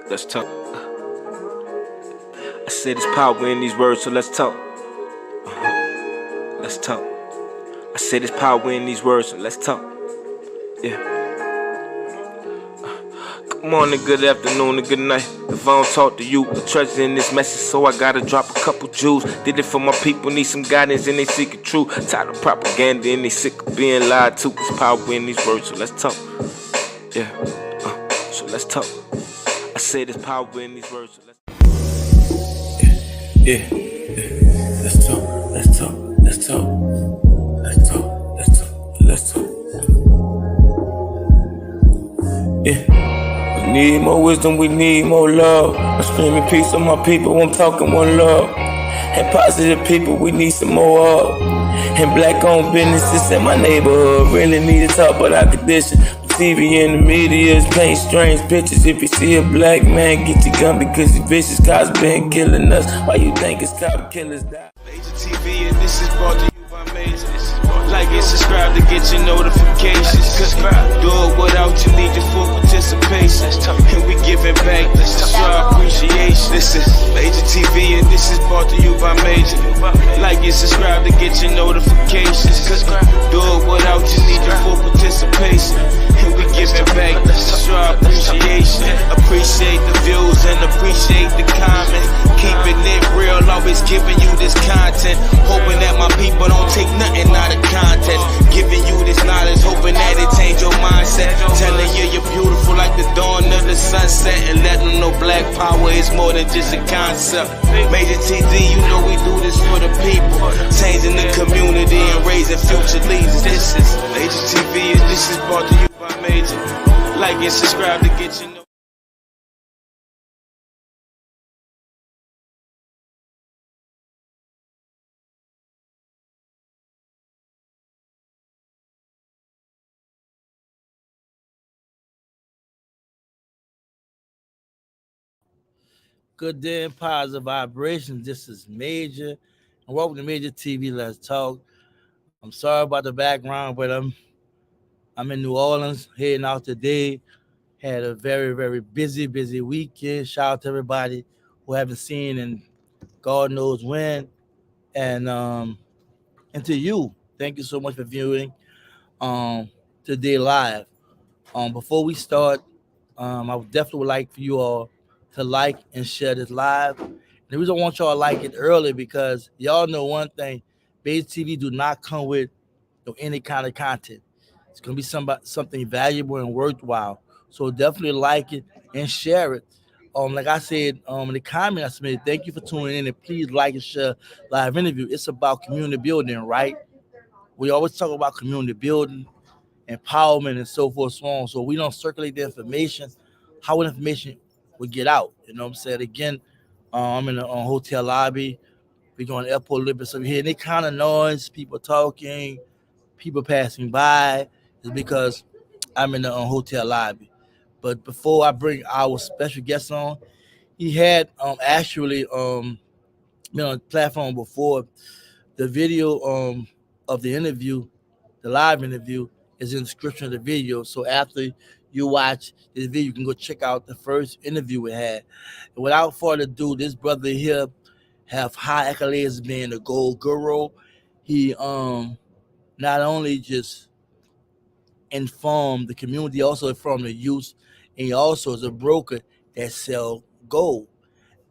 Let's talk. I said there's power in these words, so let's talk. Let's talk. I said there's power in these words, so let's talk. Yeah. Good morning, good afternoon, and good night. If I don't talk to you, the treasure in this message, so I gotta drop a couple jewels. Did it for my people, need some guidance, and they seek it true. Tired of propaganda, and they sick of being lied to. There's power in these words, so let's talk. Yeah. So let's talk. I said there's power in these words, so let's talk. Yeah. Let's talk. Let's talk. Let's talk. Let's talk. Let's talk. Let's talk. Yeah. We need more wisdom, we need more love. I'm screaming peace on my people, I'm talking one love. And positive people, we need some more of. And black-owned businesses in my neighborhood really need to talk about our condition. TV and the media is paint strange pictures. If you see a black man, get your gun because these vicious cops been killing us. Why you think it's cop killers die? Major TV and this is brought to you by Major. Like and subscribe to get your notifications. Cause do it without you, need your full participation. And we giving back, this is our appreciation. This is Major TV and this is brought to you by Major. Like and subscribe to get your notifications. Cause do it without you, need your full participation. And we giving back, this is our appreciation. Appreciate the views and appreciate the comments. Keeping it real, always giving you this content. Hoping that my people don't take nothing out of context. Giving you this knowledge, hoping that it change your mindset. Telling you you're beautiful like the dawn of the sunset. And letting them know black power is more than just a concept. Major TD, you know we do this for the people. Changing the community and raising future leaders. This is Major TV and this is brought to you by Major. Like and subscribe to get your Good day and positive vibrations. This is Major, and welcome to Major TV. Let's talk. I'm sorry about the background, but I'm in New Orleans, heading out today. Had a very busy weekend. Shout out to everybody who haven't seen and God knows when, and to you, thank you so much for viewing today live. Before we start, I would definitely like for you all to like and share this live. And the reason I want y'all to like it early because y'all know one thing: Base TV do not come with any kind of content. It's gonna be something valuable and worthwhile. So definitely like it and share it. Like I said, in the comment I submitted, thank you for tuning in and please like and share live interview. It's about community building, right? We always talk about community building, empowerment, and so forth, so on. So we don't circulate the information, how information would get out. You know what I'm saying? Again, I'm in a hotel lobby. We're going to airport a little bit. So we hear any kind of noise, people talking, people passing by, is because I'm in the hotel lobby. But before I bring our special guest on, he had actually been on the platform before. The video of the interview, the live interview, is in the description of the video. So after you watch this video, you can go check out the first interview we had. And without further ado, this brother here have high accolades being a gold guru. He not only just informed the community, also informed the youth, and he also is a broker that sell gold.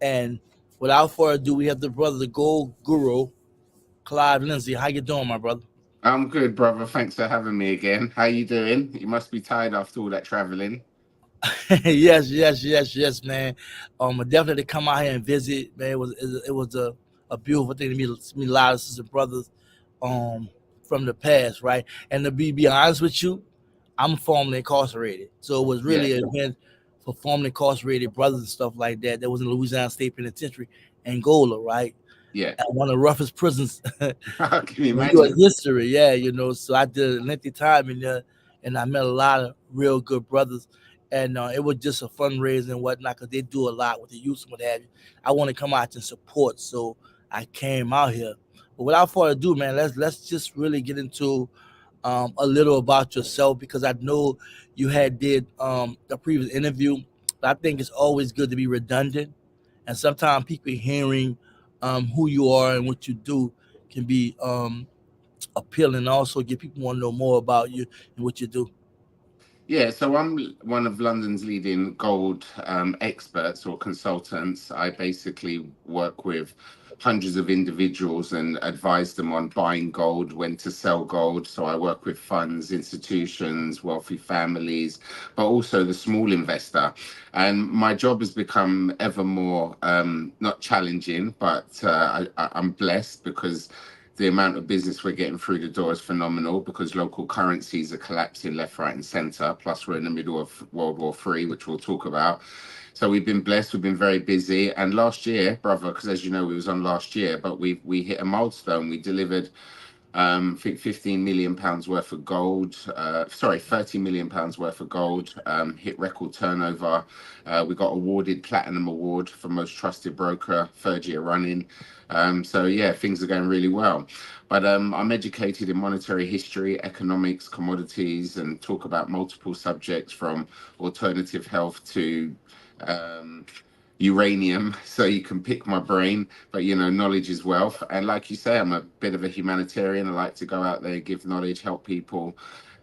And without further ado, we have the brother, the gold guru, Clive Lindsay. How you doing, my brother? I'm good, brother. Thanks for having me again. How you doing? You must be tired after all that traveling. yes, man. Definitely come out here and visit, man. It was a beautiful thing to meet a lot of sisters and brothers from the past, right? And to be honest with you, I'm formerly incarcerated. So it was really an event for formerly incarcerated brothers and stuff like that. That was in Louisiana State Penitentiary, Angola, right? Yeah. One of the roughest prisons Can you in imagine? U.S. history. Yeah, so I did a lengthy time in there, and I met a lot of real good brothers. And it was just a fundraiser and whatnot because they do a lot with the youth and what have you. I want to come out and support, so I came out here. But without further ado, man, let's just really get into a little about yourself because I know you had did the previous interview But I think it's always good to be redundant, and sometimes people hearing who you are and what you do can be appealing. Also, get people want to know more about you and what you do. Yeah, so I'm one of London's leading gold experts or consultants. I basically work with hundreds of individuals and advise them on buying gold, when to sell gold. So I work with funds, institutions, wealthy families, but also the small investor. And my job has become ever more not challenging, but I'm blessed because the amount of business we're getting through the door is phenomenal, because local currencies are collapsing left, right, and centre. Plus, we're in the middle of World War III, which we'll talk about. So we've been blessed. We've been very busy. And last year, brother, because as you know, we was on last year, but we hit a milestone. We delivered I think 15 million pounds worth of gold. Sorry, 30 million pounds worth of gold. Hit record turnover. We got awarded platinum award for most trusted broker, third year running. So yeah, things are going really well. But I'm educated in monetary history, economics, commodities, and talk about multiple subjects from alternative health to um, uranium, so you can pick my brain. But you know, knowledge is wealth, and like you say, I'm a bit of a humanitarian. I like to go out there, give knowledge, help people,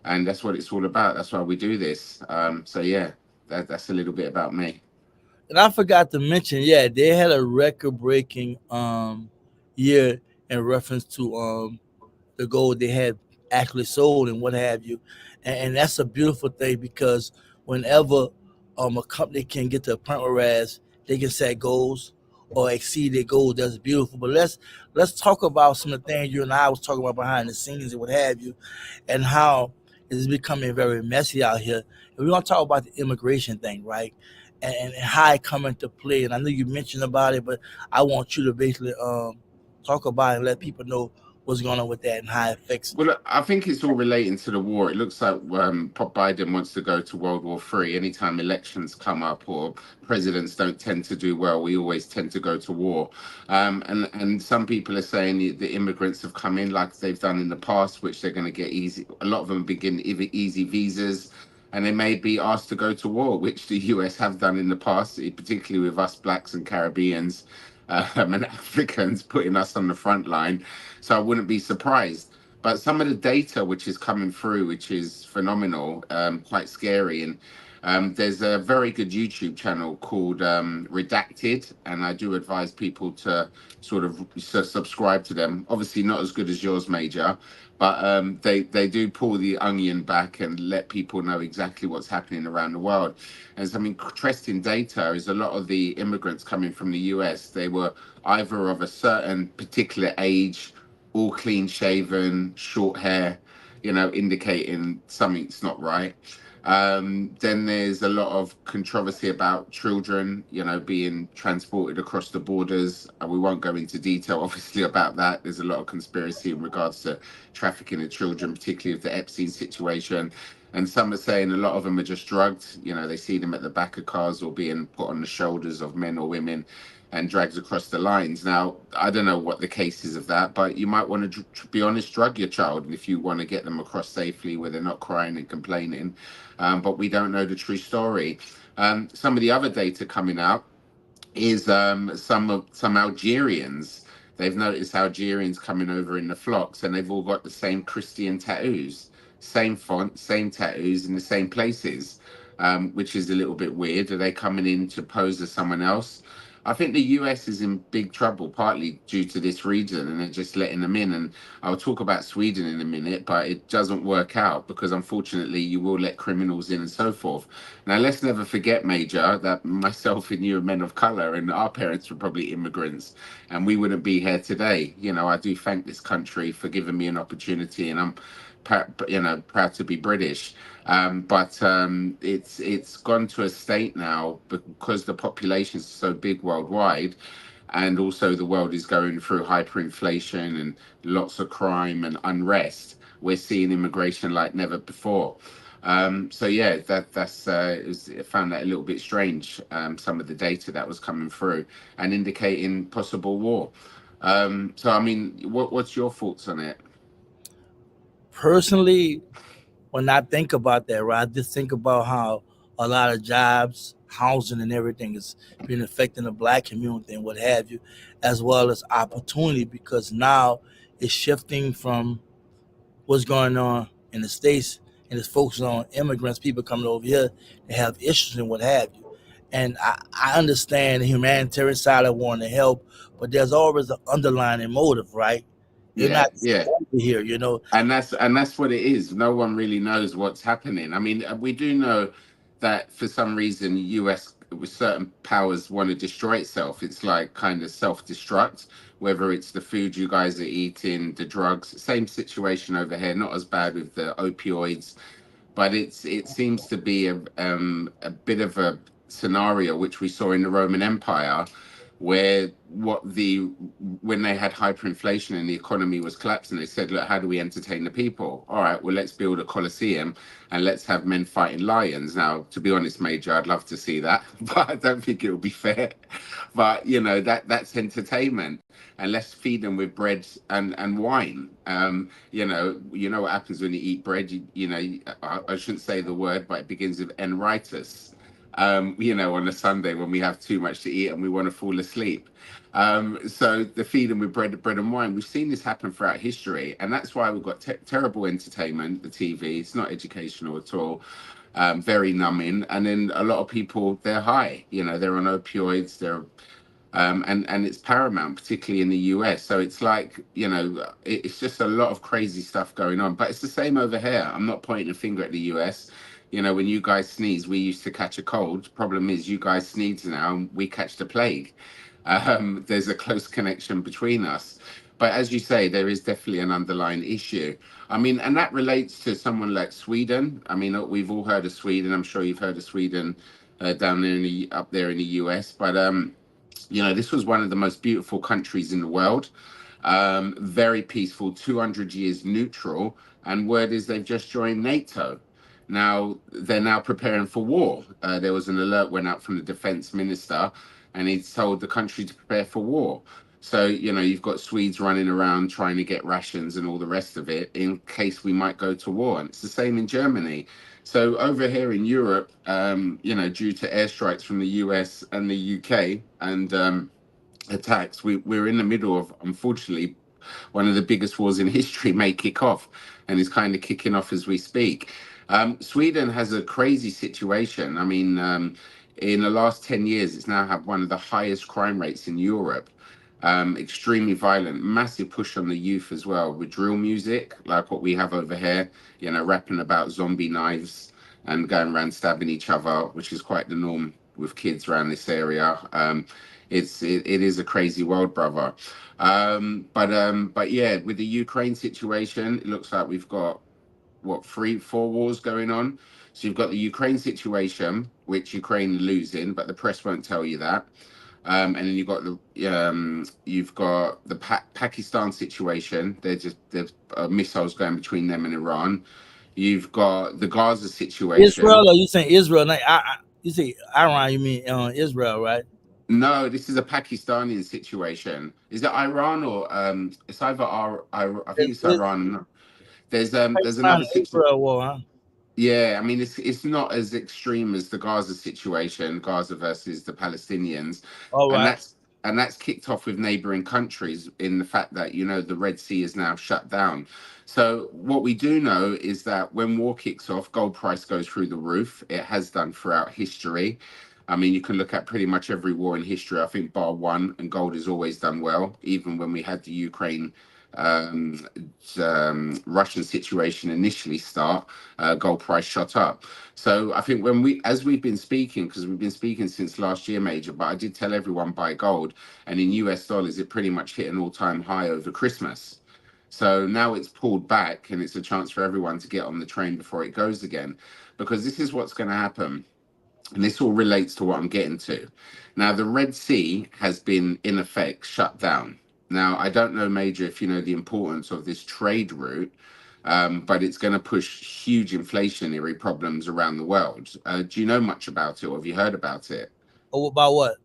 and that's what it's all about. That's why we do this. So yeah, that's a little bit about me. And I forgot to mention, yeah, they had a record breaking year in reference to the gold they had actually sold and what have you. And that's a beautiful thing, because whenever a company can get to a point whereas they can set goals or exceed their goals, that's beautiful. But let's talk about some of the things you and I was talking about behind the scenes and what have you, and how it's becoming very messy out here. And we're gonna talk about the immigration thing, right? And how it come into play. And I know you mentioned about it, but I want you to basically talk about it and let people know what's going on with that and how it affects. Well, look, I think it's all relating to the war. It looks like Pop Biden wants to go to World War III. Anytime elections come up or presidents don't tend to do well, we always tend to go to war. And some people are saying the immigrants have come in like they've done in the past, which they're going to get easy. A lot of them begin easy visas, and they may be asked to go to war, which the US have done in the past, particularly with us blacks and Caribbeans and Africans putting us on the front line. So I wouldn't be surprised. But some of the data which is coming through, which is phenomenal, quite scary. And there's a very good YouTube channel called Redacted, and I do advise people to sort of subscribe to them. Obviously, not as good as yours, Major, but they do pull the onion back and let people know exactly what's happening around the world. And some interesting data is a lot of the immigrants coming from the US, they were either of a certain particular age, all clean shaven, short hair, you know, indicating something's not right. Then there's a lot of controversy about children, you know, being transported across the borders. And we won't go into detail, obviously, about that. There's a lot of conspiracy in regards to trafficking of children, particularly with the Epstein situation. And some are saying a lot of them are just drugged. You know, they see them at the back of cars or being put on the shoulders of men or women and dragged across the lines. Now, I don't know what the case is of that, but you might want to be honest, drug your child if you want to get them across safely where they're not crying and complaining. But we don't know the true story. Some of the other data coming out is some Algerians. They've noticed Algerians coming over in the flocks, and they've all got the same Christian tattoos, same font, same tattoos in the same places, which is a little bit weird. Are they coming in to pose as someone else? I think the US is in big trouble, partly due to this region, and they're just letting them in. And I'll talk about Sweden in a minute, but it doesn't work out because unfortunately you will let criminals in and so forth. Now, let's never forget, Major, that myself and you are men of color, and our parents were probably immigrants, and we wouldn't be here today. You know, I do thank this country for giving me an opportunity, and I'm proud to be British. But it's gone to a state now because the population is so big worldwide, and also the world is going through hyperinflation and lots of crime and unrest. We're seeing immigration like never before. So yeah, I found that a little bit strange. Some of the data that was coming through and indicating possible war. So I mean, what's your thoughts on it? Personally, when I think about that, right, I just think about how a lot of jobs, housing, and everything is being affecting the black community and what have you, as well as opportunity because now it's shifting from what's going on in the states and it's focusing on immigrants, people coming over here that have issues and what have you. And I understand the humanitarian side of wanting to help, but there's always an underlying motive, right? They're Yeah, not yeah. over here, you know. And that's what it is. No one really knows what's happening. I mean, we do know that for some reason, US with certain powers want to destroy itself. It's like kind of self-destruct, whether it's the food you guys are eating, the drugs. Same situation over here. Not as bad with the opioids, but it seems to be a bit of a scenario which we saw in the Roman Empire, where when they had hyperinflation and the economy was collapsing, they said, look, how do we entertain the people? All right, well, let's build a coliseum and let's have men fighting lions. Now, to be honest, Major, I'd love to see that, but I don't think it would be fair. But that's entertainment, and let's feed them with bread and wine. You know what happens when you eat bread. I shouldn't say the word, but it begins with enritis. On a Sunday when we have too much to eat and we want to fall asleep. So the feeding with bread and wine. We've seen this happen throughout history, and that's why we've got terrible entertainment. The TV, it's not educational at all. Very numbing, and then a lot of people they're high. They're on opioids. And it's paramount, particularly in the US. So it's like, it's just a lot of crazy stuff going on. But it's the same over here. I'm not pointing a finger at the US. When you guys sneeze, we used to catch a cold. Problem is, you guys sneeze now, and we catch the plague. There's a close connection between us. But as you say, there is definitely an underlying issue. I mean, and that relates to someone like Sweden. I mean, we've all heard of Sweden. I'm sure you've heard of Sweden down there up there in the US. But this was one of the most beautiful countries in the world. Very peaceful, 200 years neutral, and word is they've just joined NATO. Now they're now preparing for war. There was an alert went out from the defense minister, and he told the country to prepare for war. So you've got Swedes running around trying to get rations and all the rest of it in case we might go to war. And it's the same in Germany. So over here in Europe, due to airstrikes from the US and the UK and attacks, we're in the middle of, unfortunately, one of the biggest wars in history may kick off, and is kind of kicking off as we speak. Sweden has a crazy situation. I mean, in the last 10 years, it's now had one of the highest crime rates in Europe. Extremely violent, massive push on the youth as well, with drill music like what we have over here, rapping about zombie knives and going around stabbing each other, which is quite the norm with kids around this area. It is a crazy world, brother. But yeah, with the Ukraine situation, it looks like we've got what, 3, 4 wars going on. So you've got the Ukraine situation, which Ukraine are losing, but the press won't tell you that. And then you've got the Pakistan situation. There's missiles going between them and Iran. You've got the Gaza situation. Israel, or you saying Israel? You say Iran, you mean Israel, right? No, this is a Pakistani situation. Is it Iran or it's either I think it's Iran. There's Pakistan, another situation. Israel war, huh? Yeah, I mean it's not as extreme as the Gaza situation, Gaza versus the Palestinians, All and right. that's kicked off with neighboring countries in the fact that the Red Sea is now shut down. So what we do know is that when war kicks off, gold price goes through the roof. It has done throughout history. I mean, you can look at pretty much every war in history. I think bar one, and gold has always done well. Even when we had the Ukraine Russian situation initially start, gold price shot up. So I think as we've been speaking, because we've been speaking since last year, Major, but I did tell everyone buy gold, and in US dollars, it pretty much hit an all-time high over Christmas. So now it's pulled back, and it's a chance for everyone to get on the train before it goes again, because this is what's going to happen. And this all relates to what I'm getting to. Now, the Red Sea has been, in effect, shut down. Now, I don't know, Major, if you know the importance of this trade route, but it's going to push huge inflationary problems around the world. Do you know much about it, or have you heard about it? Oh, about what?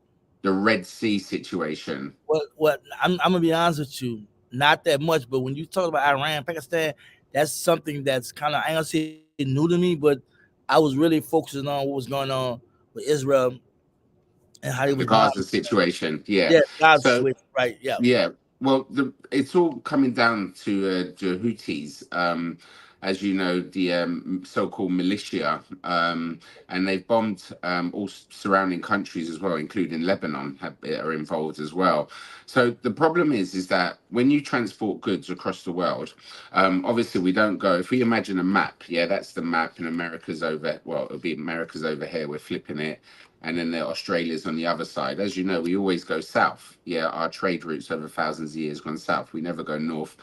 The Red Sea situation. What? I'm gonna be honest with you, not that much. But when you talk about Iran, Pakistan, that's something that's kind of, I ain't gonna say new to me, but I was really focusing on what was going on with Israel and how they The was Gaza situation. Yeah. yeah, God's So situation, right? Yeah. yeah, well, it's all coming down to the Houthis. As you know, the so-called militia, and they've bombed all surrounding countries as well, including Lebanon, are involved as well. So the problem is that when you transport goods across the world, obviously we don't go. If we imagine a map, yeah, that's the map, and America's over. Well, it'll be America's over here. We're flipping it, and then the Australia's on the other side. As you know, we always go south. Yeah, our trade routes over thousands of years gone south. We never go north,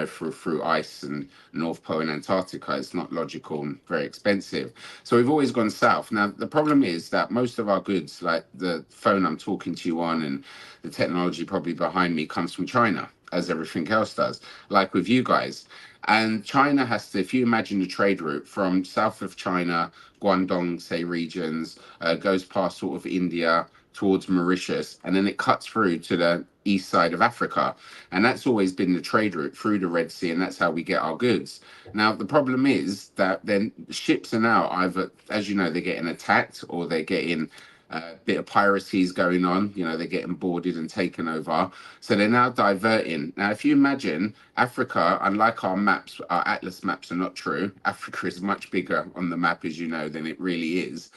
through ice and North Pole and Antarctica. It's not logical and very expensive. So we've always gone south. Now the problem is that most of our goods, like the phone I'm talking to you on and the technology probably behind me, comes from China, as everything else does, like with you guys. And China has to, if you imagine the trade route from south of China, Guangdong, say, regions, goes past sort of India towards Mauritius, and then it cuts through to the east side of Africa. And that's always been the trade route through the Red Sea, and that's how we get our goods. Now, the problem is that then ships are now either, as you know, they're getting attacked or they're getting a bit of piracies going on. They're getting boarded and taken over. So they're now diverting. Now, if you imagine Africa, unlike our maps, our atlas maps are not true. Africa is much bigger on the map, as you know, than it really is.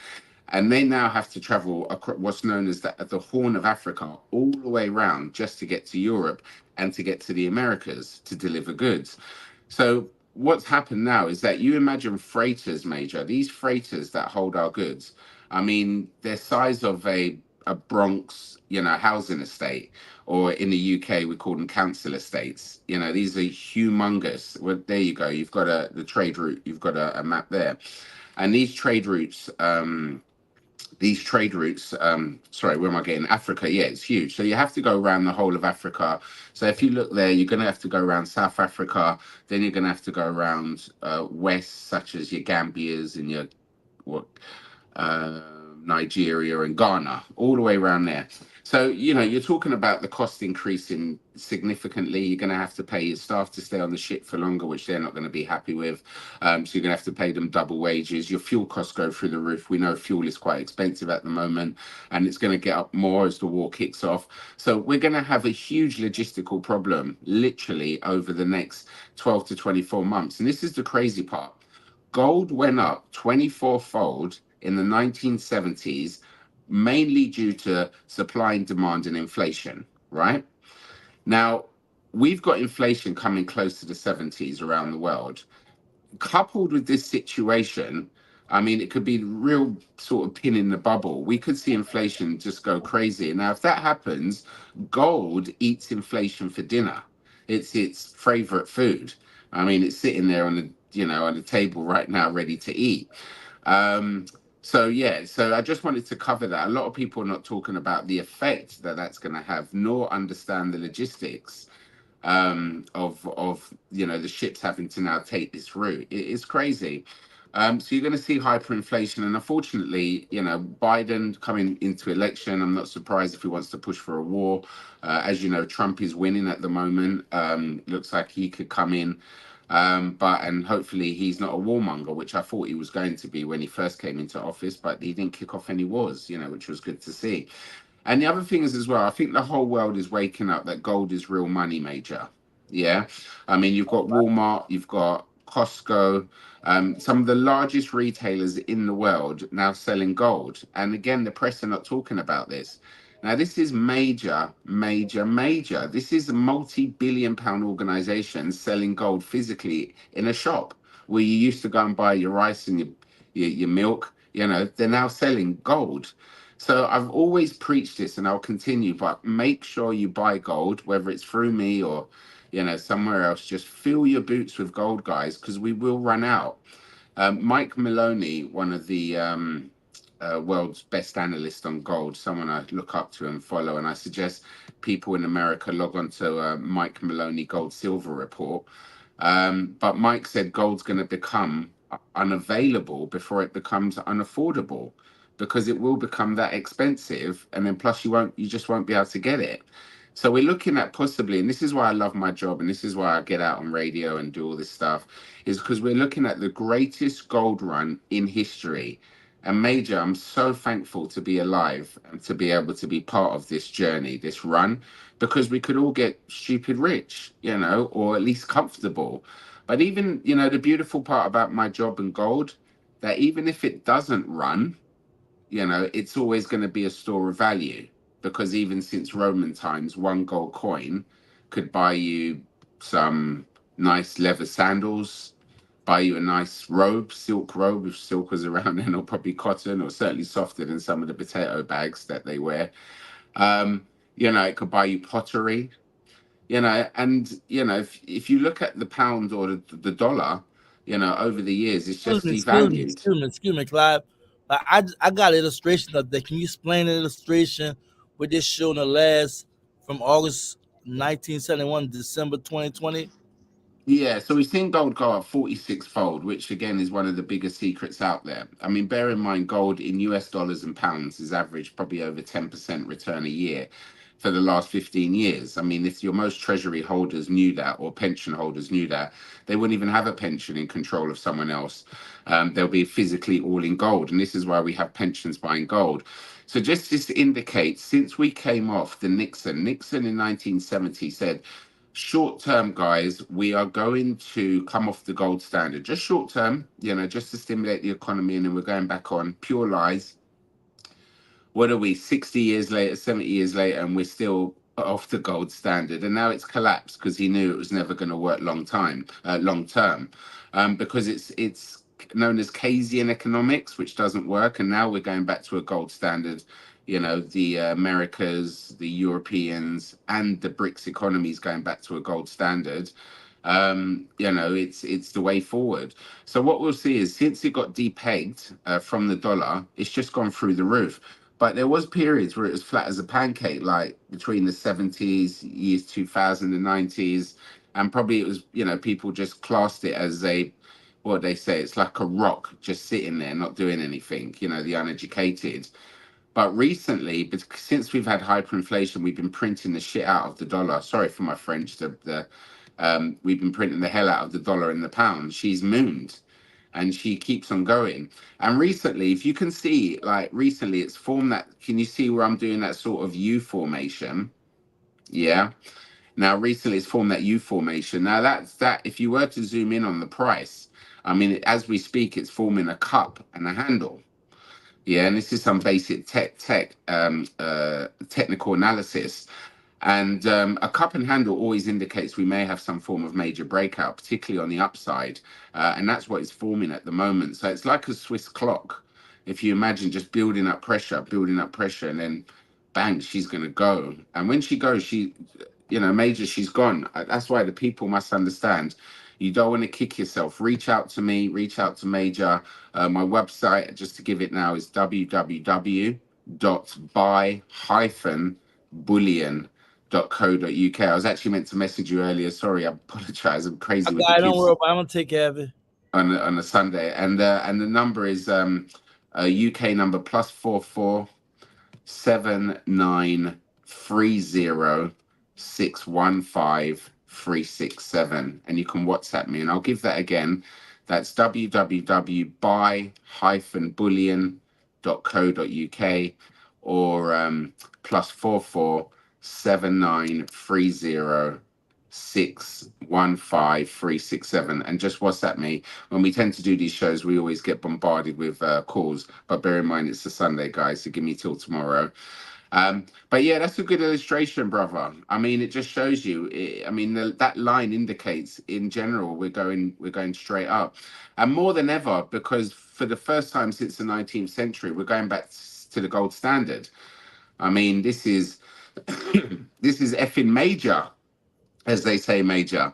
And they now have to travel across what's known as the Horn of Africa, all the way around just to get to Europe and to get to the Americas to deliver goods. So what's happened now is that you imagine freighters, Major, these freighters that hold our goods. I mean, they're size of a Bronx, housing estate, or in the UK we call them council estates. These are humongous. Well, there you go. You've got the trade route. You've got a map there, and these trade routes. Sorry, where am I getting? Africa, yeah, it's huge. So you have to go around the whole of Africa. So if you look there, you're going to have to go around South Africa, then you're going to have to go around west, such as your Gambias and your Nigeria and Ghana, all the way around there. So, you're talking about the cost increasing significantly. You're going to have to pay your staff to stay on the ship for longer, which they're not going to be happy with. So you're going to have to pay them double wages. Your fuel costs go through the roof. We know fuel is quite expensive at the moment, and it's going to get up more as the war kicks off. So we're going to have a huge logistical problem, literally, over the next 12 to 24 months. And this is the crazy part. Gold went up 24-fold in the 1970s, mainly due to supply and demand and inflation, right? Now, we've got inflation coming close to the 70s around the world. Coupled with this situation, I mean, it could be real sort of pin in the bubble. We could see inflation just go crazy. Now, if that happens, gold eats inflation for dinner. It's its favorite food. I mean, it's sitting there on the table right now, ready to eat. So I just wanted to cover that. A lot of people are not talking about the effect that that's going to have, nor understand the logistics of the ships having to now take this route. It's crazy. So you're going to see hyperinflation, and unfortunately, Biden coming into election, I'm not surprised if he wants to push for a war. As you know, Trump is winning at the moment. Looks like he could come in. And hopefully he's not a warmonger, which I thought he was going to be when he first came into office, but he didn't kick off any wars, which was good to see. And the other thing is as well, I think the whole world is waking up that gold is real money, Major. Yeah. I mean, you've got Walmart, you've got Costco, some of the largest retailers in the world now selling gold. And again, the press are not talking about this. Now, this is major. This is a multi-billion-pound organization selling gold physically in a shop where you used to go and buy your rice and your milk. They're now selling gold. So I've always preached this, and I'll continue, but make sure you buy gold, whether it's through me or, somewhere else. Just fill your boots with gold, guys, because we will run out. Mike Maloney, one of the world's best analyst on gold, someone I look up to and follow, and I suggest people in America log on to Mike Maloney Gold Silver Report. But Mike said gold's going to become unavailable before it becomes unaffordable, because it will become that expensive, and then plus you just won't be able to get it. So we're looking at possibly, and this is why I love my job, and this is why I get out on radio and do all this stuff, is because we're looking at the greatest gold run in history. And Major, I'm so thankful to be alive and to be able to be part of this journey, this run, because we could all get stupid rich, you know, or at least comfortable. But even, you know, the beautiful part about my job and gold, that even if it doesn't run, you know, it's always going to be a store of value, because even since Roman times, one gold coin could buy you some nice leather sandals, buy you a nice robe, silk robe, if silk was around then, or probably cotton, or certainly softer than some of the potato bags that they wear. You know, it could buy you pottery, you know, and, you know, if you look at the pound or the dollar, you know, over the years, it's just devalued. Excuse me, Clive. I got an illustration of that. Can you explain the illustration with this showing the last from August 1971 to December 2020? Yeah, so we've seen gold go up 46 fold, which again is one of the biggest secrets out there. I mean, bear in mind, gold in US dollars and pounds is averaged probably over 10% return a year for the last 15 years. I mean, if your most treasury holders knew that, or pension holders knew that, they wouldn't even have a pension in control of someone else. They'll be physically all in gold. And this is why we have pensions buying gold. So just this indicates, since we came off the Nixon in 1970 said, short term, guys, we are going to come off the gold standard. Just short term, you know, just to stimulate the economy, and then we're going back on pure lies. What are we, 60 years later, 70 years later, and we're still off the gold standard? And now it's collapsed because he knew it was never going to work long term, because it's known as Keynesian economics, which doesn't work. And now we're going back to a gold standard. You know, the Americas, the Europeans, and the BRICS economies going back to a gold standard. You know, it's the way forward. So what we'll see is, since it got depegged from the dollar, it's just gone through the roof. But there was periods where it was flat as a pancake, like between the 70s, years 2000, and 90s. And probably it was, you know, people just classed it as what they say, it's like a rock just sitting there, not doing anything, you know, the uneducated. But recently, since we've had hyperinflation, we've been printing the shit out of the dollar. Sorry for my French. We've been printing the hell out of the dollar and the pound. She's mooned, and she keeps on going. And recently, if you can see, like recently, it's formed that. Can you see where I'm doing that sort of U formation? Yeah. Now, recently, it's formed that U formation. Now, that's that. If you were to zoom in on the price, I mean, as we speak, it's forming a cup and a handle. Yeah, and this is some basic technical analysis. And a cup and handle always indicates we may have some form of major breakout, particularly on the upside. And that's what it's forming at the moment. So it's like a Swiss clock. If you imagine just building up pressure, and then bang, she's going to go. And when she goes, Major, she's gone. That's why the people must understand. You don't want to kick yourself. Reach out to me, reach out to Major. My website, just to give it now, is www.buy-bullion.co.uk. I was actually meant to message you earlier. Sorry, I apologize. I'm crazy with the kids. Don't worry about it. I'm going to take care of it. On a Sunday. And the number is UK number +44 7930 615 367, and you can WhatsApp me, and I'll give that again. That's www.buy-bullion.co.uk, or +44 7930 615 367, and just WhatsApp me. When we tend to do these shows, we always get bombarded with calls, but bear in mind it's a Sunday, guys, so give me till tomorrow. But yeah, that's a good illustration, brother. I mean, it just shows you. That line indicates, in general, we're going straight up, and more than ever, because for the first time since the 19th century, we're going back to the gold standard. I mean, this is this is effing major, as they say, Major.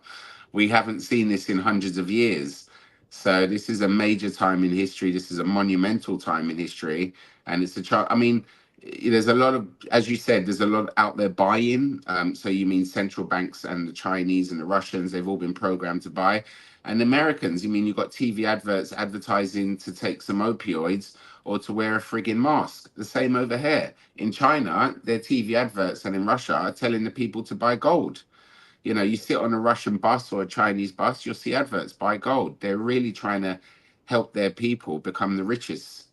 We haven't seen this in hundreds of years. So this is a major time in history. This is a monumental time in history, and it's a chart. I mean, there's a lot of, as you said, there's a lot out there buying. So you mean central banks and the Chinese and the Russians, they've all been programmed to buy. And the Americans, you mean you've got TV adverts advertising to take some opioids or to wear a frigging mask. The same over here. In China, their TV adverts and in Russia are telling the people to buy gold. You sit on a Russian bus or a Chinese bus, you'll see adverts, buy gold. They're really trying to help their people become the richest.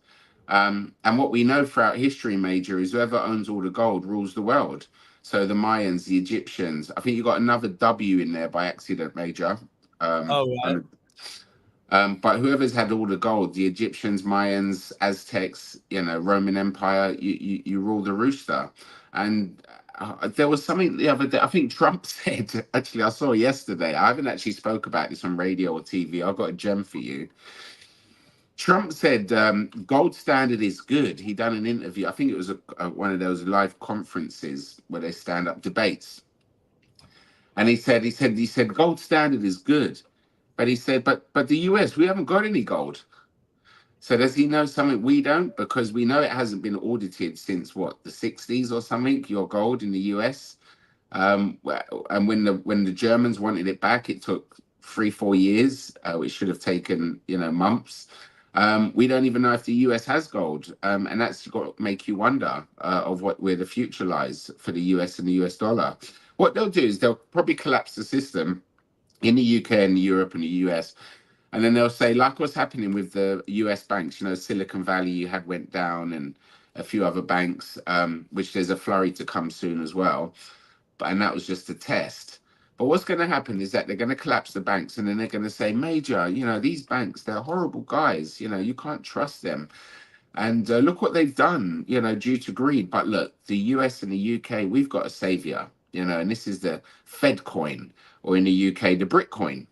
And what we know throughout history, Major, is whoever owns all the gold rules the world. So the Mayans, the Egyptians. I think you got another W in there by accident, Major. All right. But whoever's had all the gold, the Egyptians, Mayans, Aztecs, Roman Empire, you rule the rooster. And there was something the other day, I think Trump said, actually, I saw yesterday, I haven't actually spoke about this on radio or TV. I've got a gem for you. Trump said gold standard is good. He done an interview. I think it was one of those live conferences where they stand up debates. And he said gold standard is good. But he said, but the US, we haven't got any gold. So does he know something we don't? Because we know it hasn't been audited since what, the 60s or something, your gold in the US. And when the Germans wanted it back, it took 3-4 years, which should have taken months. We don't even know if the US has gold, and that's got to make you wonder of where the future lies for the US and the US dollar. What they'll do is they'll probably collapse the system in the UK and Europe and the US, and then they'll say, like what's happening with the US banks, Silicon Valley you had went down, and a few other banks, which there's a flurry to come soon as well. And that was just a test. But what's going to happen is that they're going to collapse the banks, and then they're going to say, Major, these banks, they're horrible guys. You can't trust them. And look what they've done, due to greed. But look, the US and the UK, we've got a savior, and this is the Fed coin, or in the UK, the Brit coin.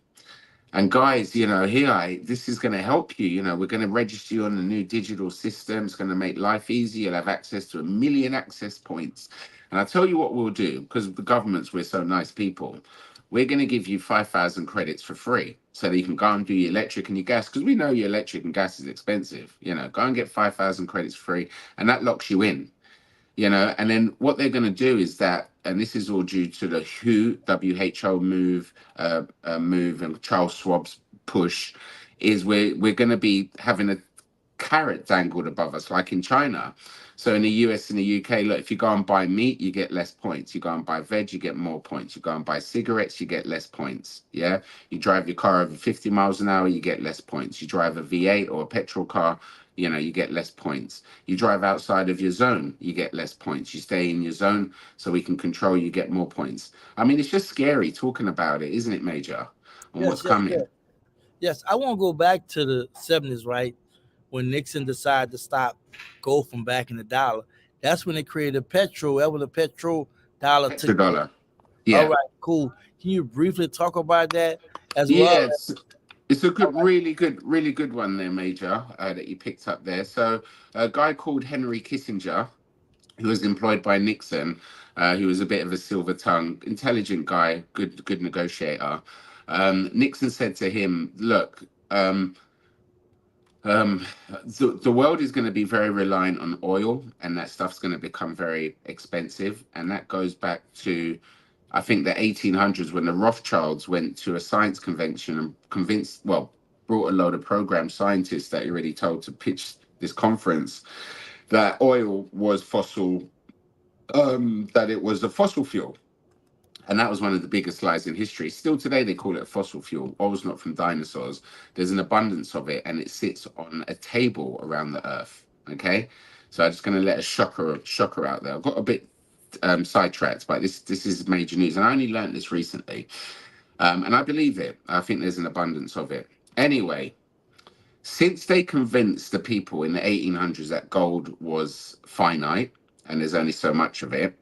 And guys, this is going to help you. We're going to register you on a new digital system. It's going to make life easy. You'll have access to 1 million access points. And I'll tell you what we'll do, because the governments, we're so nice people. We're going to give you 5,000 credits for free so that you can go and do your electric and your gas, because we know your electric and gas is expensive. Go and get 5,000 credits free, and that locks you in. And then what they're going to do is that, and this is all due to the WHO move and Charles Schwab's push, is we're going to be having a carrot dangled above us, like in China. So in the US and the UK, look, if you go and buy meat, you get less points. You go and buy veg, you get more points. You go and buy cigarettes, you get less points. Yeah. You drive your car over 50 miles an hour, you get less points. You drive a V8 or a petrol car, you get less points. You drive outside of your zone, you get less points. You stay in your zone so we can control you, get more points. I mean, it's just scary talking about it, isn't it, Major? On what's coming. Yes, I want to go back to the 70s, right? When Nixon decided to stop gold from backing the dollar. That's when they created petrol. That was the petrol dollar. Petrodollar. Yeah. All right, cool. Can you briefly talk about that as well? Yes. It's a good, really good one there, Major, that you picked up there. So a guy called Henry Kissinger, who was employed by Nixon, he was a bit of a silver tongue, intelligent guy, good negotiator. Nixon said to him, look, the world is going to be very reliant on oil, and that stuff's going to become very expensive. And that goes back to, I think, the 1800s, when the Rothschilds went to a science convention and brought a load of program scientists that you already told to pitch this conference that oil was fossil, that it was a fossil fuel. And that was one of the biggest lies in history. Still today, they call it a fossil fuel. Oil's not from dinosaurs. There's an abundance of it, and it sits on a table around the earth. Okay? So I'm just going to let a shocker out there. I've got a bit sidetracked, but this is major news. And I only learned this recently. And I believe it. I think there's an abundance of it. Anyway, since they convinced the people in the 1800s that gold was finite, and there's only so much of it,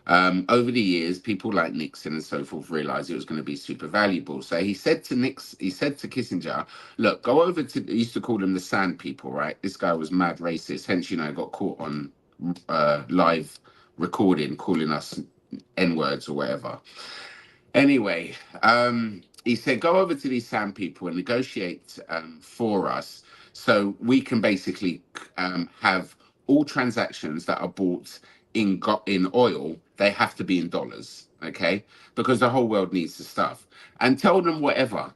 over the years, people like Nixon and so forth realized it was going to be super valuable. So he said to Kissinger, look, go over to, he used to call them the sand people, right? This guy was mad racist. Hence, got caught on live recording, calling us N-words or whatever. Anyway, he said, go over to these sand people and negotiate for us so we can basically have all transactions that are bought in oil, they have to be in dollars, okay? Because the whole world needs the stuff. And tell them whatever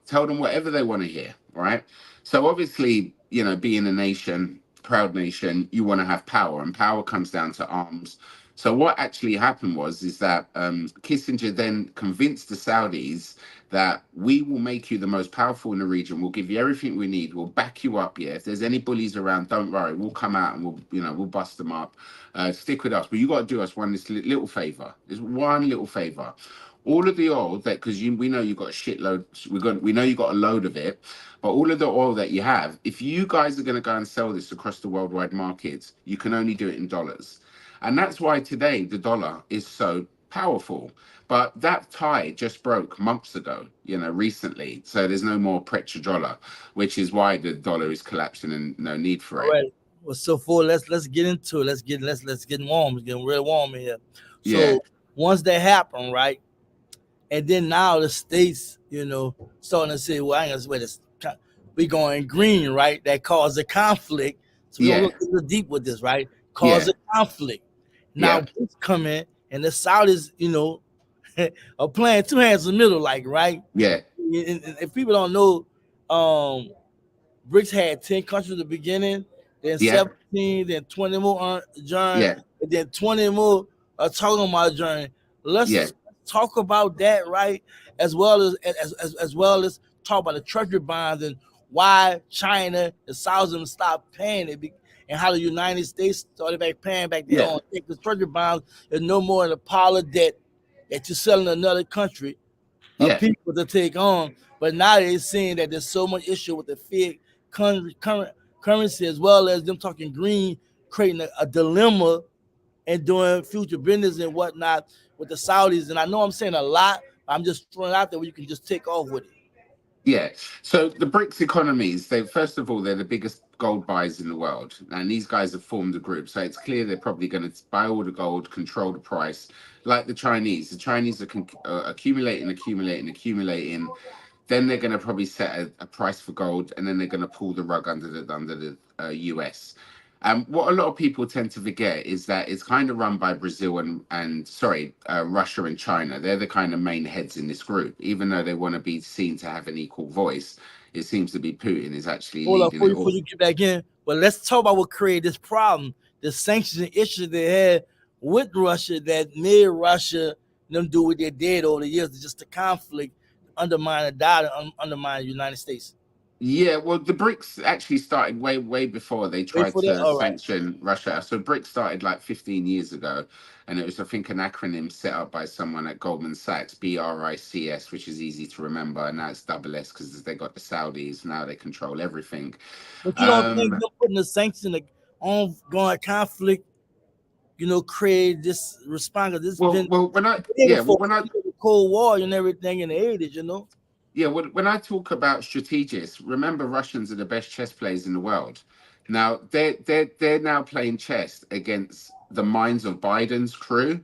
they want to hear, right? So obviously, being a nation, proud nation, you want to have power, and power comes down to arms. So what actually happened is that Kissinger then convinced the Saudis that we will make you the most powerful in the region. We'll give you everything we need. We'll back you up. Yeah, if there's any bullies around, don't worry. We'll come out and we'll bust them up. Stick with us, but you got to do us this little favor. There's one little favor. All of the oil that, because we know you got a shitload. We know you got a load of it, but all of the oil that you have, if you guys are going to go and sell this across the worldwide markets, you can only do it in dollars. And that's why today the dollar is so powerful. But that tie just broke months ago, recently. So there's no more petrodollar, which is why the dollar is collapsing and no need for it. All right. Well, so let's get into it. Let's get warm. It's getting real warm in here. So Yeah. once that happened, right? And then now the states, starting to say, well, I ain't gonna this. We going green, right? That caused a conflict. So we don't look a little deep with this, right? Cause a conflict. Now it's coming, and the Saudis, are playing two hands in the middle, like, right? Yeah. And if people don't know, BRICS had 10 countries at the beginning, then 17, then 20 more adjourned, and then 20 more are talking about adjourning. Let's talk about that, right? As well as talk about the treasury bonds and why China and Saudi stopped paying it, and how the United States started back paying back their own. The treasury bonds is no more than a pile of debt that you're selling another country of people to take on. But now they're seeing that there's so much issue with the fiat currency, as well as them talking green, creating a dilemma and doing future business and whatnot with the Saudis. And I know I'm saying a lot, but I'm just throwing it out there where you can just take off with it. Yeah. So the BRICS economies, first of all, they're the biggest gold buyers in the world. And these guys have formed a group. So it's clear they're probably going to buy all the gold, control the price, like the Chinese. The Chinese are accumulating. Then they're going to probably set a price for gold, and then they're going to pull the rug under the US. What a lot of people tend to forget is that it's kind of run by Brazil and Russia and China. They're the kind of main heads in this group, even though they want to be seen to have an equal voice. It seems to be Putin is actually leading it all. Before you get back in, but let's talk about what created this problem, the sanctions and issues they had with Russia that made Russia them do what they did over the years, just the conflict, undermine the dollar, undermine the United States. Yeah, well, the BRICS actually started way before they tried to sanction Russia. So BRICS started like 15 years ago, and it was, I think, an acronym set up by someone at Goldman Sachs, BRICS, which is easy to remember, and now it's double S because they got the Saudis, now they control everything. But you don't think they're putting the sanctions, the ongoing conflict, create this response? This when I the Cold War and everything in the 80s, Yeah, when I talk about strategists, remember Russians are the best chess players in the world. Now they're now playing chess against the minds of Biden's crew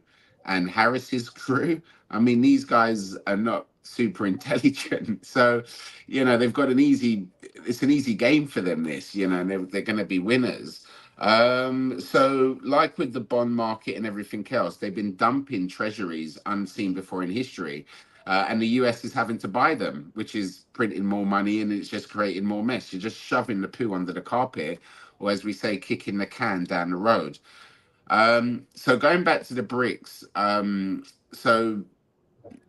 and Harris's crew. I mean, these guys are not super intelligent, so they've got it's an easy game for them. This, and they're going to be winners. So like with the bond market and everything else, they've been dumping treasuries unseen before in history. And the US is having to buy them, which is printing more money, and it's just creating more mess. You're just shoving the poo under the carpet, or as we say, kicking the can down the road. So going back to the BRICS, so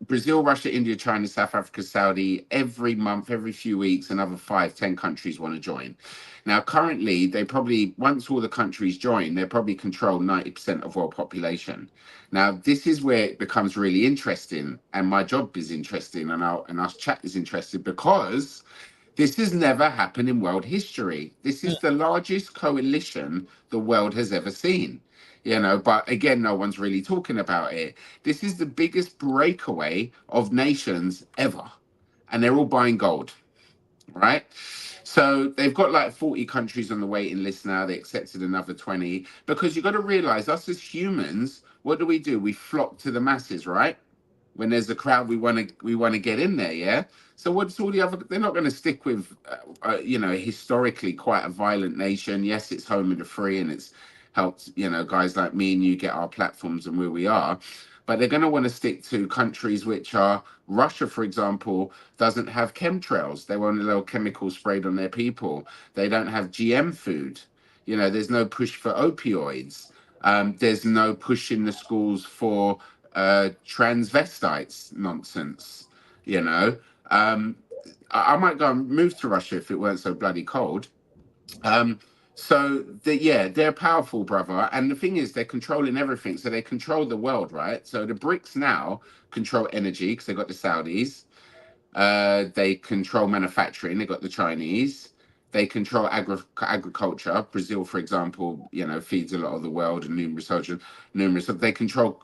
Brazil, Russia, India, China, South Africa, Saudi, every month, every few weeks, another 5-10 countries want to join. Now, currently, they probably, once all the countries join, they probably control 90% of world population. Now, this is where it becomes really interesting, and my job is interesting, and our chat is interesting, because this has never happened in world history. This is the largest coalition the world has ever seen. But again, no one's really talking about it. This is the biggest breakaway of nations ever, and they're all buying gold, right? So they've got like 40 countries on the waiting list now. They accepted another 20, because you've got to realize, us as humans, what do? We flock to the masses, right? When there's a crowd, we want to get in there, yeah. So what's all the other? They're not going to stick with, historically quite a violent nation. Yes, it's home of the free, and it's helped, guys like me and you get our platforms and where we are. But they're going to want to stick to countries which are Russia, for example, doesn't have chemtrails. They won't allow chemicals sprayed on their people. They don't have GM food. There's no push for opioids. There's no push in the schools for transvestites nonsense. You know, um, I might go and move to Russia if it weren't so bloody cold. Um, yeah, they're powerful, brother. And the thing is, they're controlling everything. So they control the world, right? So the BRICS now control energy because they got the Saudis. They control manufacturing. They got the Chinese. They control agriculture. Brazil, for example, feeds a lot of the world and numerous. They control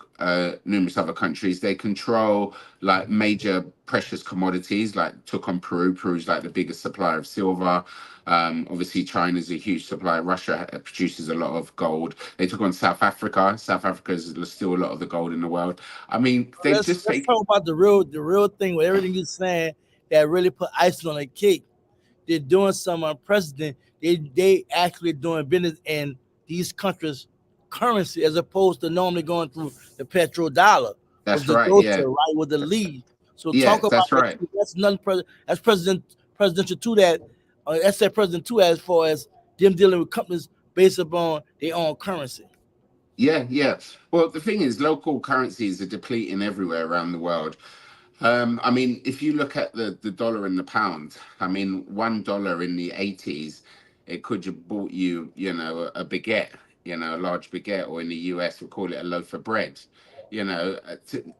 numerous other countries. They control like major precious commodities, like took on Peru. Peru's like the biggest supplier of silver. Obviously, China's a huge supplier. Russia produces a lot of gold. They took on South Africa. South Africa is still a lot of the gold in the world. I mean, they've Let's just taken. talk about the real thing with everything you're saying that really put icing on the cake. They're doing some unprecedented. They actually doing business in these countries' currency as opposed to normally going through the petrodollar with That's the right. Deutsche, Yeah. right, with the lead. So Yeah, talk about that's that right. too. That's nothing. That's presidential to that. That's that president too, as far as them dealing with companies based upon their own currency. Yeah, yeah. Well, the thing is, local currencies are depleting everywhere around the world. I mean, if you look at the dollar and the pound, I mean, $1 in the 80s, it could have bought you, a baguette, a large baguette, or in the US, we call it a loaf of bread.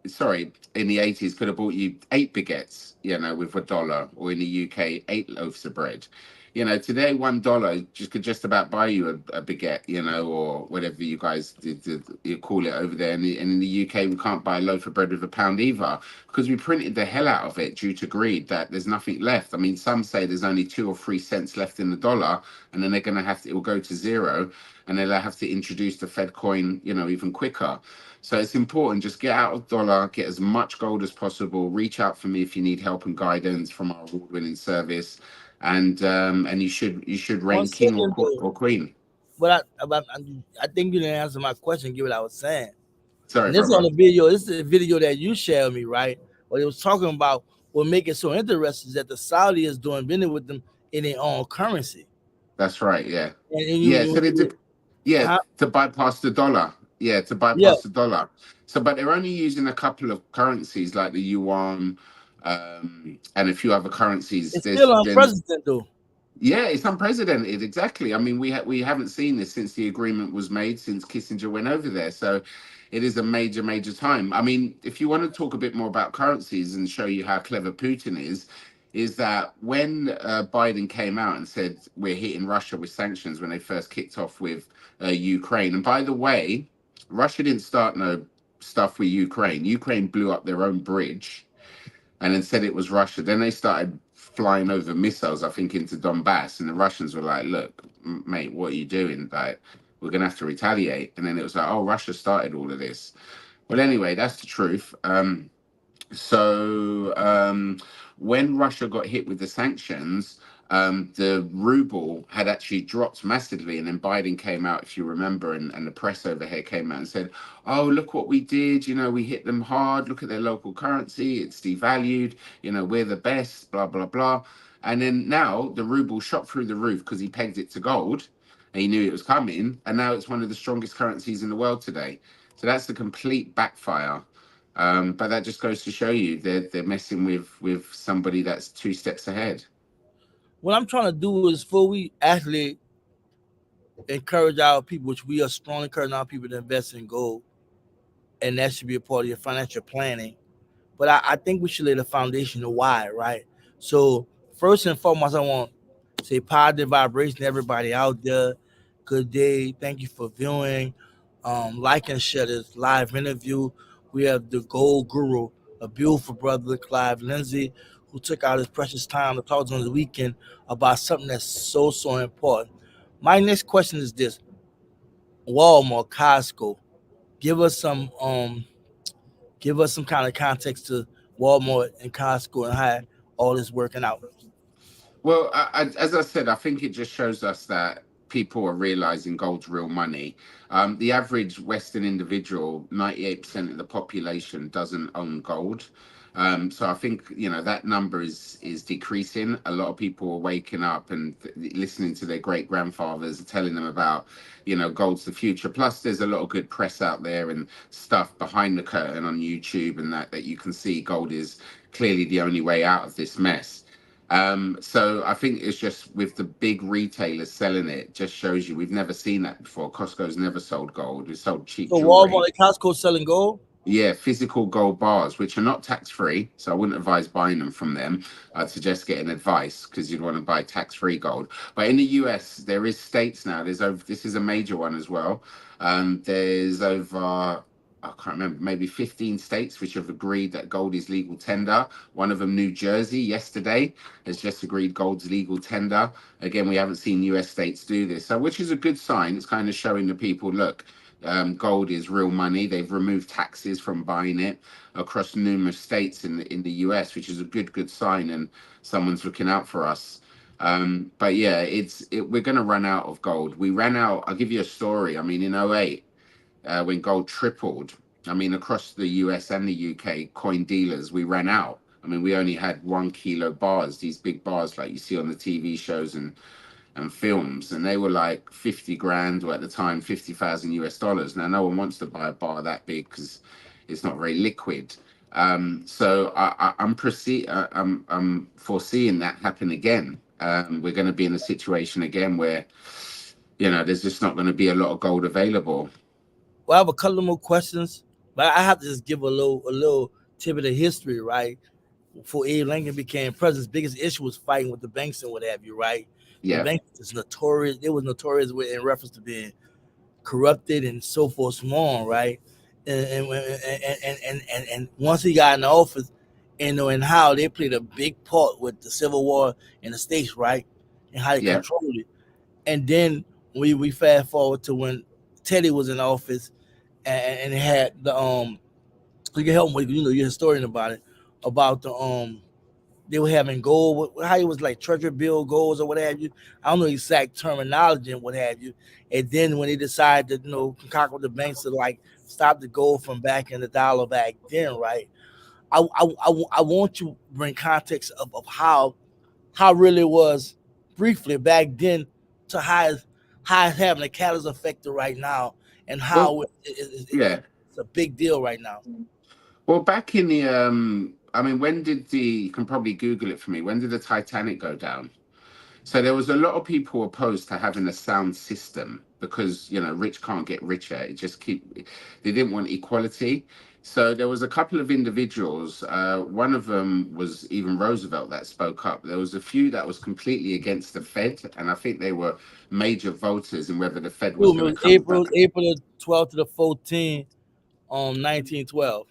Sorry, in the 80s, could have bought you 8 baguettes, with $1, or in the UK, 8 loaves of bread. Today $1 just could just about buy you a baguette, or whatever you guys you call it over there. And in the UK, we can't buy a loaf of bread with a pound either because we printed the hell out of it due to greed. That there's nothing left. I mean, some say there's only 2 or 3 cents left in the dollar, and then they're going to have to. It will go to zero, and then they'll have to introduce the Fed coin, even quicker. So it's important. Just get out of dollar, get as much gold as possible. Reach out for me if you need help and guidance from our award-winning service. And you should One rank king second or though, queen. I think you didn't answer my question. Give what I was saying. Sorry, And this is on brother. the video. This is a video that you shared me, right? What it was talking about. What make it so interesting is that the Saudi is doing business with them in their own currency. That's right. Yeah, And yeah. So yeah, huh? to bypass the dollar. Yeah, to Yeah, bypass the dollar. So, but they're only using a couple of currencies like the yuan, and a few other currencies. it's still Then unprecedented though. yeah, it's unprecedented. Exactly. I mean, we haven't seen this since the agreement was made, since Kissinger went over there. So it is a major, major time. I mean, if you want to talk a bit more about currencies and show you how clever Putin is that when Biden came out and said we're hitting Russia with sanctions when they first kicked off with Ukraine. And by the way, Russia didn't start no stuff with Ukraine. Ukraine blew up their own bridge and then said it was Russia. Then they started flying over missiles, I think, into Donbass, and the Russians were like, "Look, mate, what are you doing? Like, we're gonna have to retaliate." And then it was like, "Oh, Russia started all of this." Well, anyway, that's the truth. So when Russia got hit with the sanctions, the ruble had actually dropped massively. And then Biden came out, if you remember, and the press over here came out and said, "Oh, look what we did. We hit them hard. Look at their local currency. It's devalued. We're the best, blah, blah, blah." And then now the ruble shot through the roof because he pegged it to gold and he knew it was coming. And now it's one of the strongest currencies in the world today. So that's the complete backfire. But that just goes to show you they're messing with somebody that's 2 steps ahead. What I'm trying to do is before we actually encourage our people, which we are strongly encouraging our people to invest in gold, and that should be a part of your financial planning. But I think we should lay the foundation of why, right? So first and foremost, I want to say positive vibration to everybody out there. Good day. Thank you for viewing. Like and share this live interview. We have the Gold Guru, a beautiful brother, Clive Lindsay, who took out his precious time to talk to us on the weekend about something that's so important. My next question is this: Walmart, Costco, give us some give us some kind of context to Walmart and Costco and how all this working out. Well, as I said, I think it just shows us that people are realizing gold's real money. The average Western individual, 98% of the population doesn't own gold. So I think, you know, that number is decreasing. A lot of people are waking up and listening to their great grandfathers telling them about, you know, gold's the future. Plus, there's a lot of good press out there and stuff behind the curtain on YouTube and that you can see gold is clearly the only way out of this mess. So I think it's just with the big retailers selling it, just shows you we've never seen that before. Costco's never sold gold; it's sold cheap So jewelry. Walmart and Costco selling gold. Yeah, physical gold bars, which are not tax free. So I wouldn't advise buying them from them. I'd suggest getting advice because you'd want to buy tax free gold. But in the US, there is states now. There's over. This is a major one as well. There's over. I can't remember, maybe 15 states which have agreed that gold is legal tender. One of them, New Jersey, yesterday has just agreed gold's legal tender. Again, we haven't seen US states do this, so which is a good sign. It's kind of showing the people, look, gold is real money. They've removed taxes from buying it across numerous states in the US, which is a good sign, and someone's looking out for us. But yeah, we're going to run out of gold. We ran out. I'll give you a story. I mean, in '08. When gold tripled, I mean, across the US and the UK, coin dealers, we ran out. I mean, we only had 1 kilo bars, these big bars like you see on the TV shows and films, and they were like 50 grand, or at the time 50,000 US dollars. Now, no one wants to buy a bar that big because it's not very liquid. So I'm foreseeing that happen again. We're going to be in a situation again where, you know, there's just not going to be a lot of gold available. Well, I have a couple more questions, but I have to just give a little tidbit of history, right? Before Abe Lincoln became president, his biggest issue was fighting with the banks and what have you, right? The Yeah. banks is notorious. It was notorious in reference to being corrupted and so forth, so on, right? And once he got in office, and how they played a big part with the Civil War in the states, right? And how they Yeah. controlled it. And then we fast forward to when Teddy was in office, and it had the you can help me, you know, you're a historian about it, about the they were having gold, how it was like treasury bill goals or what have you. I don't know the exact terminology and what have you. And then when they decided to, you know, concoct with the banks to like stop the gold from backing the dollar back then, right? I want you to bring context of how really it was briefly back then to how it's having a catalyst effect right now, and Well, how yeah. it's a big deal right now. Well, back in the I mean, when did you can probably Google it for me. When did the Titanic go down? So there was a lot of people opposed to having a sound system because, you know, rich can't get richer. They didn't want equality. So there was a couple of individuals. One of them was even Roosevelt that spoke up. There was a few that was completely against the Fed, and I think they were major voters in whether the Fed was It going to was come back. April the 12th to the 14th, 1912.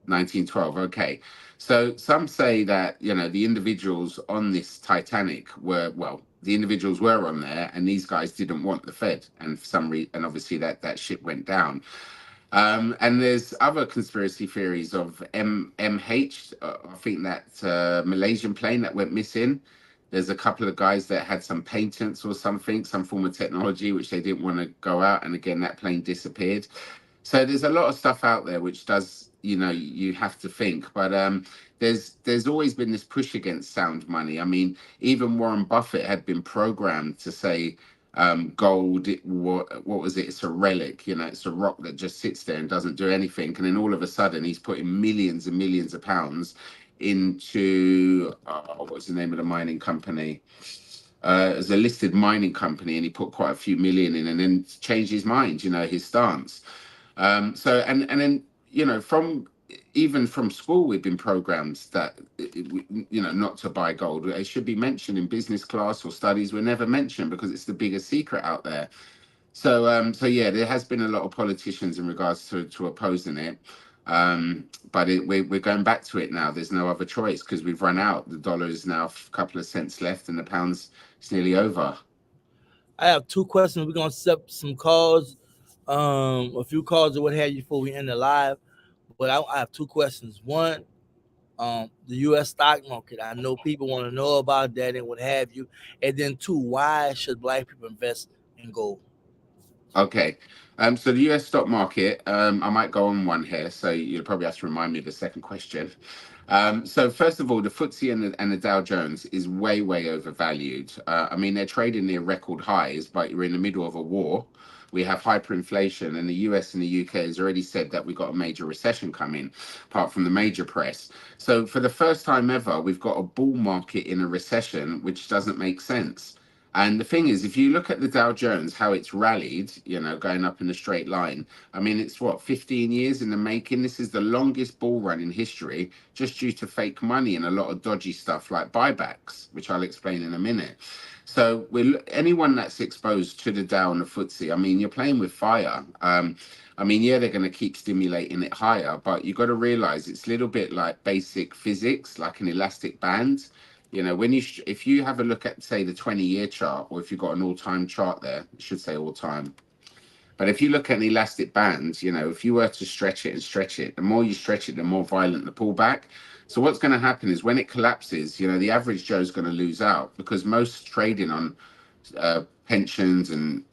1912. Okay. So some say that, you know, the individuals on this Titanic were, well, the individuals were on there and these guys didn't want the Fed. And for some reason, and obviously that ship went down. And there's other conspiracy theories of MH. I think that Malaysian plane that went missing. There's a couple of guys that had some patents or something, some form of technology, which they didn't want to go out. And again, that plane disappeared. So there's a lot of stuff out there which does, you know, you have to think. But there's always been this push against sound money. I mean, even Warren Buffett had been programmed to say gold, what was it? It's a relic, you know, it's a rock that just sits there and doesn't do anything. And then all of a sudden he's putting millions and millions of pounds into, what's the name of the mining company? As a listed mining company, and he put quite a few million in and then changed his mind, you know, his stance. So and then, you know, even from school we've been programmed that, you know, not to buy gold. It should be mentioned in business class or studies. We're never mentioned because it's the biggest secret out there. So yeah, there has been a lot of politicians in regards to opposing it. But we're going back to it now. There's no other choice because we've run out. The dollar is now a couple of cents left and the pound's nearly over. I have two questions. We're gonna set some calls, a few calls or what have you before we end the live. But I have two questions. One, the U.S. stock market. I know people want to know about that and what have you. And then two, why should Black people invest in gold? Okay. So the US stock market, I might go on one here, so you'll probably have to remind me of the second question. So first of all, the FTSE and the Dow Jones is way, way overvalued. I mean, they're trading near record highs, but you're in the middle of a war. We have hyperinflation, and the US and the UK has already said that we've got a major recession coming, apart from the major press. So for the first time ever, we've got a bull market in a recession, which doesn't make sense. And the thing is, if you look at the Dow Jones, how it's rallied, going up in a straight line, I mean, it's what, 15 years in the making? This is the longest bull run in history, just due to fake money and a lot of dodgy stuff like buybacks, which I'll explain in a minute. So anyone that's exposed to the Dow and the FTSE, I mean, you're playing with fire. I mean, yeah, they're going to keep stimulating it higher, but you got to realize it's a little bit like basic physics, like an elastic band. When if you have a look at, say, the 20-year chart, or if you've got an all-time chart there, it should say all-time. But if you look at an elastic band, if you were to stretch it and stretch it, the more you stretch it, the more violent the pullback. So what's going to happen is when it collapses, the average Joe is going to lose out, because most trading on pensions and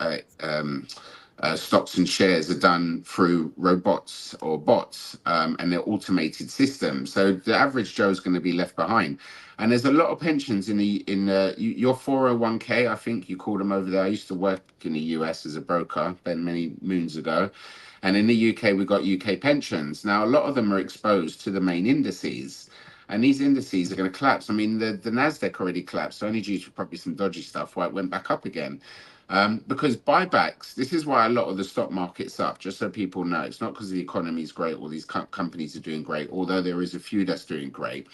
stocks and shares are done through robots or bots, and they're automated systems. So the average Joe is going to be left behind. And there's a lot of pensions in your 401k, I think you call them over there. I used to work in the US as a broker many moons ago. And in the UK, we've got UK pensions. Now, a lot of them are exposed to the main indices. And these indices are going to collapse. I mean, the NASDAQ already collapsed, only due to probably some dodgy stuff, why it went back up again. Because buybacks, this is why a lot of the stock market's up, just so people know. It's not because the economy is great or these companies are doing great, although there is a few that's doing great.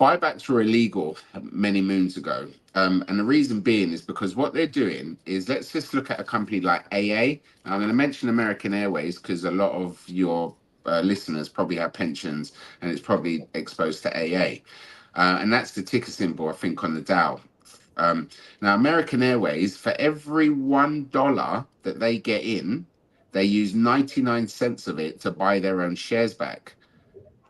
Buybacks were illegal many moons ago. And the reason being is because what they're doing is, let's just look at a company like AA. Now, I'm going to mention American Airways because a lot of your listeners probably have pensions and it's probably exposed to AA. And that's the ticker symbol, I think, on the Dow. Now, American Airways, for every $1 that they get in, they use 99 cents of it to buy their own shares back.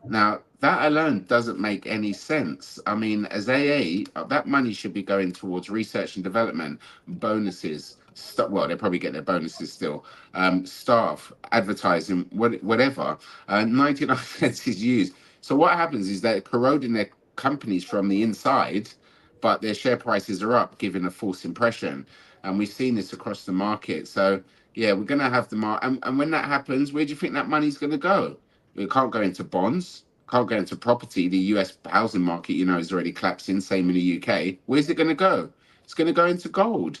Now, that alone doesn't make any sense. I mean, as AA, that money should be going towards research and development, bonuses. Well, they probably get their bonuses still. Staff, advertising, whatever. 99 cents is used. So what happens is they're corroding their companies from the inside, but their share prices are up, giving a false impression. And we've seen this across the market. So, yeah, we're going to have the market. And when that happens, where do you think that money's going to go? It can't go into bonds, can't go into property. The US housing market, is already collapsing, same in the UK. Where's it going to go? It's going to go into gold.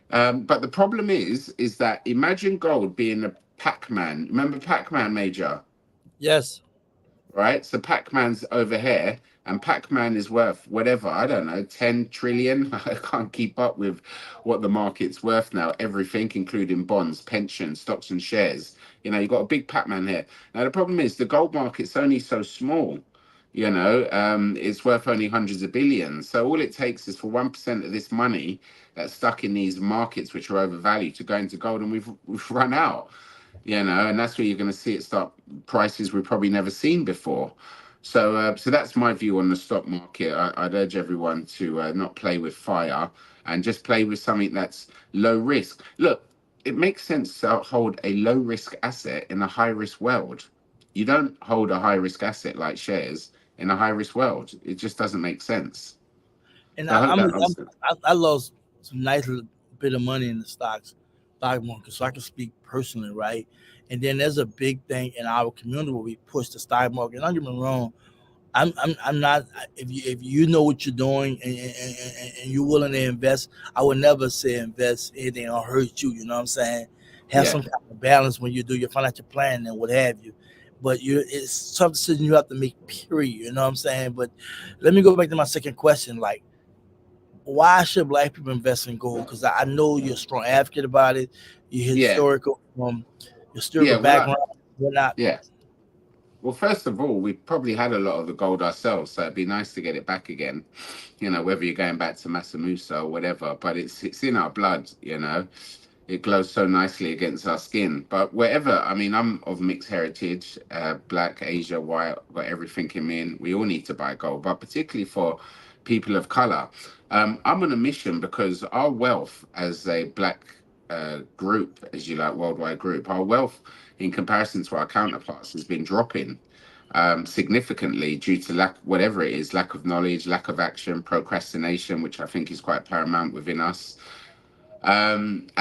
But the problem is that imagine gold being a Pac-Man. Remember Pac-Man, Major? Yes. Right? So Pac-Man's over here, and Pac-Man is worth whatever, I don't know, 10 trillion. I can't keep up with what the market's worth now, everything, including bonds, pensions, stocks and shares. You've got a big Pac-Man here. Now, the problem is the gold market's only so small. It's worth only hundreds of billions. So all it takes is for 1% of this money that's stuck in these markets, which are overvalued, to go into gold, and we've run out. And that's where you're going to see it start prices we've probably never seen before. So that's my view on the stock market. I'd urge everyone to not play with fire and just play with something that's low risk. Look, it makes sense to hold a low risk asset in a high risk world. You don't hold a high risk asset like shares in a high risk world. It just doesn't make sense. And So I lost some nice little bit of money in the stock market, so I can speak personally, right? And then there's a big thing in our community where we push the stock market. And don't get me wrong, I'm not. If you know what you're doing and you're willing to invest, I would never say invest anything or hurt you. You know what I'm saying? Have some kind of balance when you do your financial planning and what have you. But it's some decision you have to make. Period. You know what I'm saying? But let me go back to my second question. Like, why should Black people invest in gold? Because I know you're a strong advocate about it. Your historical background, whatnot. Yeah. Well, first of all, we probably had a lot of the gold ourselves, so it'd be nice to get it back again. Whether you're going back to Massa Musa or whatever, but it's in our blood. It glows so nicely against our skin. But wherever, I mean, I'm of mixed heritage, Black, Asia, white, got everything in me, and we all need to buy gold, but particularly for people of color. I'm on a mission because our wealth as a Black group, as you like, worldwide group, our wealth in comparison to our counterparts has been dropping significantly due to lack, whatever it is, lack of knowledge, lack of action, procrastination, which I think is quite paramount within us. And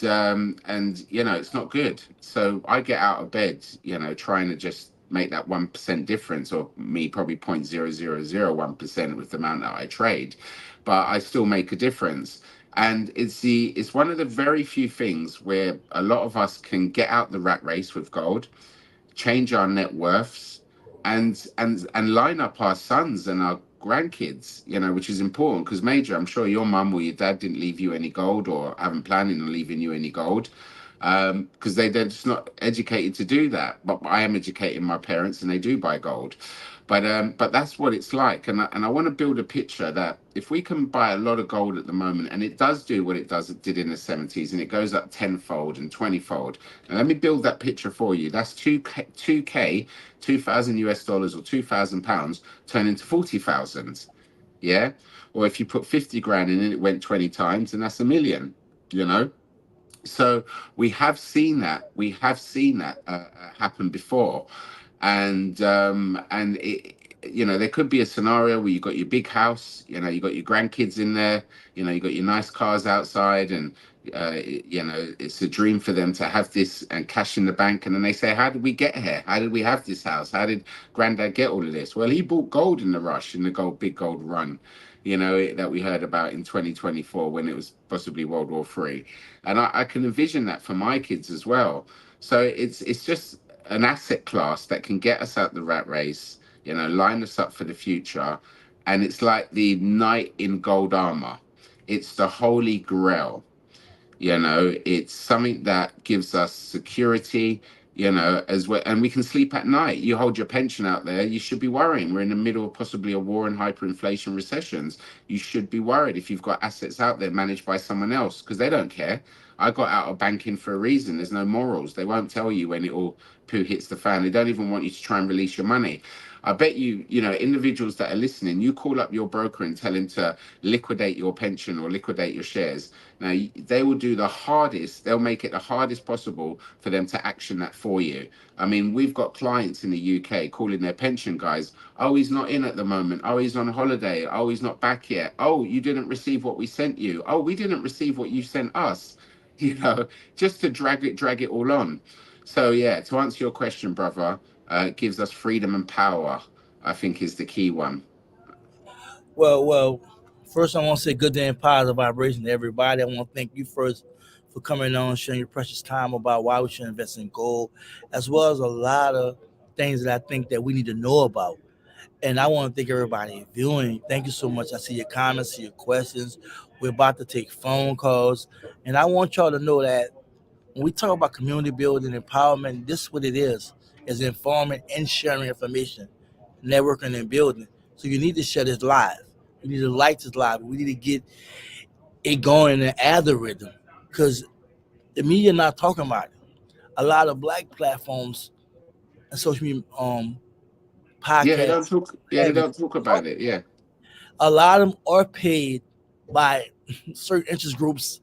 you know, it's not good. So I get out of bed, you know, trying to just make that 1% difference, or me probably 0.0001% with the amount that I trade, but I still make a difference. And it's one of the very few things where a lot of us can get out the rat race with gold, change our net worths, and line up our sons and our grandkids, you know, which is important because, Major, I'm sure your mum or your dad didn't leave you any gold or haven't planning on leaving you any gold, because they're just not educated to do that. But I am educating my parents and they do buy gold. But that's what it's like, and I want to build a picture that if we can buy a lot of gold at the moment, and it does do what it did in the 70s, and it goes up tenfold and 20-fold. And let me build that picture for you. That's 2K, 2,000 US dollars or £2,000 turn into 40,000. Yeah. Or if you put 50 grand in and it went 20 times, and that's a million, you know. So we have seen that. Happen before, and it, you know, there could be a scenario where you got your big house, you know, you got your grandkids in there, you know, you got your nice cars outside, and you know, it's a dream for them to have this and cash in the bank, and then they say, how did we get here? How did we have this house? How did granddad get all of this? Well, he bought gold in the rush, in the big gold run, you know, that we heard about in 2024 when it was possibly World War III. And I can envision that for my kids as well. So it's just an asset class that can get us out the rat race, you know, line us up for the future. And it's like the knight in gold armor. It's the holy grail. You know, it's something that gives us security, you know, as well. And we can sleep at night. You hold your pension out there, you should be worrying. We're in the middle of possibly a war and hyperinflation recessions. You should be worried if you've got assets out there managed by someone else, because they don't care. I got out of banking for a reason. There's no morals. They won't tell you when it all poo hits the fan. They don't even want you to try and release your money. I bet you, you know, individuals that are listening, you call up your broker and tell him to liquidate your pension or liquidate your shares. Now, they will do the hardest. They'll make it the hardest possible for them to action that for you. I mean, we've got clients in the UK calling their pension guys. Oh, he's not in at the moment. Oh, he's on holiday. Oh, he's not back yet. Oh, you didn't receive what we sent you. Oh, we didn't receive what you sent us. You know, just to drag it all on. So yeah, to answer your question, brother, it gives us freedom and power, I think, is the key one. Well, first I want to say good day and positive vibration to everybody. I want to thank you first for coming on and sharing your precious time about why we should invest in gold, as well as a lot of things that I think that we need to know about. And I want to thank everybody viewing. Thank you so much. I see your comments, see your questions. We're about to take phone calls. And I want y'all to know that when we talk about community building, empowerment, this is what it is informing and sharing information, networking and building. So you need to share this live. You need to like this live. We need to get it going in an algorithm, because the media not talking about it. A lot of black platforms and social media Yeah, they don't podcasts, talk. Yeah, they have you, don't talk about it. Yeah, a lot of them are paid by certain interest groups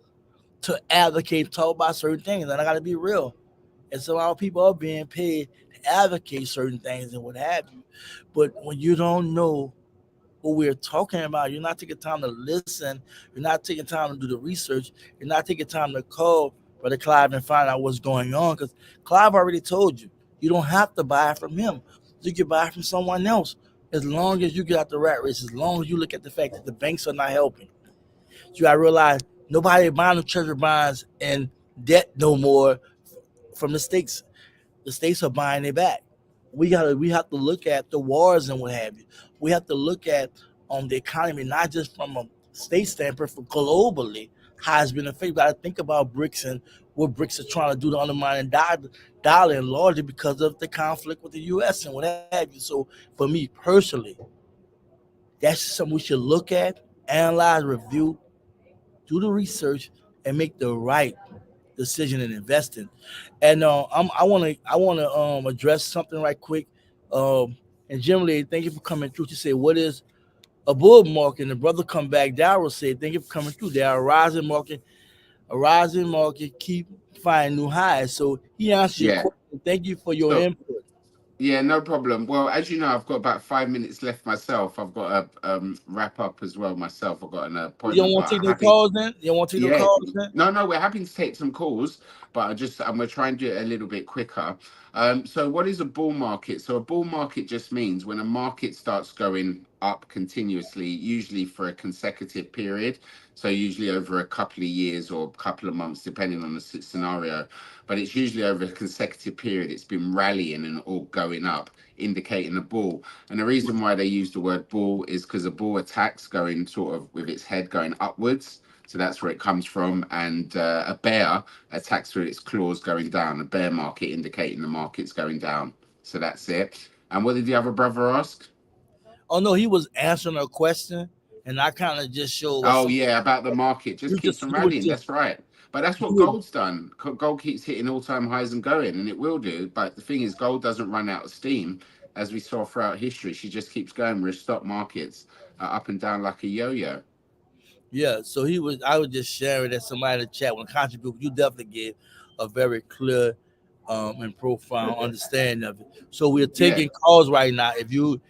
to advocate, talk about certain things. And I got to be real. And so a lot of people are being paid to advocate certain things and what have you. But when you don't know what we're talking about, you're not taking time to listen. You're not taking time to do the research. You're not taking time to call Brother Clive and find out what's going on. Because Clive already told you, you don't have to buy from him. You can buy from someone else. As long as you get out the rat race, as long as you look at the fact that the banks are not helping. You gotta realize nobody buying the treasury bonds and debt no more from the states. The states are buying it back. We have to look at the wars and what have you. We have to look at the economy, not just from a state standpoint, but globally how it's been affected. We got to think about BRICS and what BRICS are trying to do to undermine the dollar, and largely because of the conflict with the U.S. and what have you. So for me personally, that's something we should look at, analyze, review, do the research, and make the right decision in investing. And I want to address something right quick. And generally, thank you for coming through. To say what is a bull market, and the brother come back. Daryl said, "Thank you for coming through. They are a rising market. A rising market keep finding new highs. So he answered your Yeah. question. Thank you for your So input. yeah, no problem. Well, as you know, I've got about 5 minutes left myself. I've got to wrap up as well myself. I've got an You don't appointment, want but to take I'm no happy. calls then? You don't want to take no Yeah, calls then? no, we're happy to take some calls, but I'm gonna try and do it a little bit quicker. So what is a bull market? So a bull market just means when a market starts going up continuously, usually for a consecutive period. So usually over a couple of years or a couple of months, depending on the scenario. But it's usually over a consecutive period. It's been rallying and all going up, indicating a bull. And the reason why they use the word bull is because a bull attacks going sort of with its head going upwards. So that's where it comes from. And a bear attacks with its claws going down, a bear market indicating the market's going down. So that's it. And what did the other brother ask? Oh no, he was answering a question, and I kind of just showed what Oh, some yeah, about the market. Just keeps on you would rallying. just That's right. But that's what you would gold's done. Gold keeps hitting all-time highs and going, and it will do. But the thing is, gold doesn't run out of steam, as we saw throughout history. She just keeps going, whereas stock markets are up and down like a yo-yo. yeah. So he was. I was just sharing that somebody in the chat when contribute. You definitely gave a very clear and profound understanding of it. So we're Yeah. taking calls right now. If you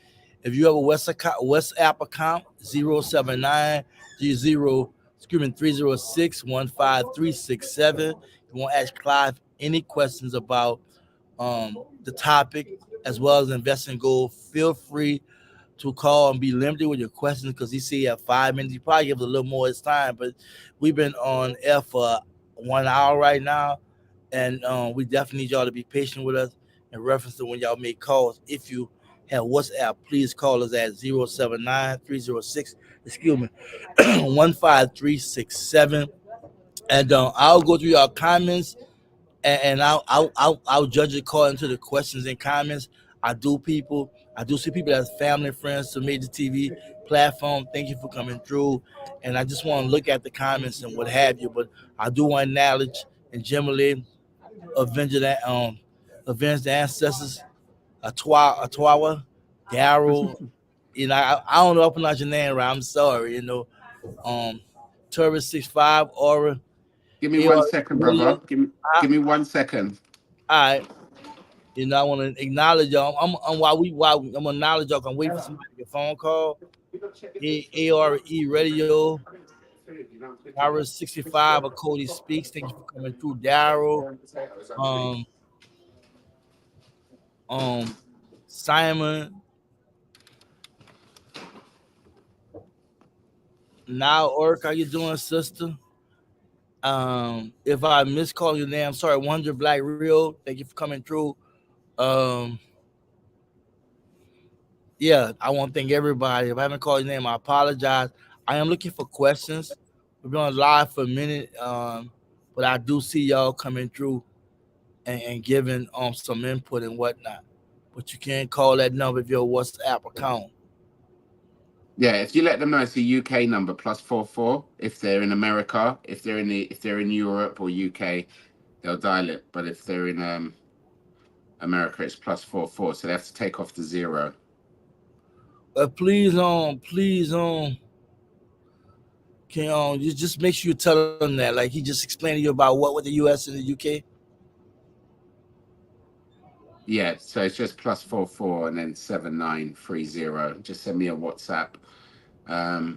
have a WhatsApp account 079 306 15367. You want to ask Clive any questions about the topic as well as investing gold, feel free to call and be limited with your questions because he said you have 5 minutes. He probably gives a little more his time, but we've been on air for 1 hour right now, and we definitely need y'all to be patient with us in reference to when y'all make calls. If you have WhatsApp, please call us at 079 306 excuse me, 15367. And I'll go through your comments, and I'll judge it according to the questions and comments. I do see people as family and friends to Major TV platform. Thank you for coming through, and I just want to look at the comments and what have you. But I do want to acknowledge and generally avenge the ancestors, Atwawa, Daryl. I don't know if I pronounce your name right. I'm sorry. Um, Turvis 65 Aura. Give me one AR second, Radio. brother. Give me 1 second. All right. I want to acknowledge y'all. While I'm gonna acknowledge y'all. I'm waiting for somebody to get a phone call. ARE Radio, Power 65 of Cody Speaks. Thank you for coming through, Daryl. Um, Simon. Now, Orc, how you doing, sister? If I miscall your name, I'm sorry. 100 Black Real. Thank you for coming through. Um, yeah, I want to thank everybody. If I haven't called your name, I apologize. I am looking for questions. We've been on live for a minute, but I do see y'all coming through and giving some input and whatnot. But you can't call that number if your WhatsApp account. Yeah, if you let them know it's a UK number +44. If they're in America, if they're in Europe or UK, they'll dial it. But if they're in America, it's +44. So they have to take off the zero. Please, can you just make sure you tell them that, like he just explained to you about what with the US and the UK. Yeah, so it's just +44 and then 7930. Just send me a WhatsApp.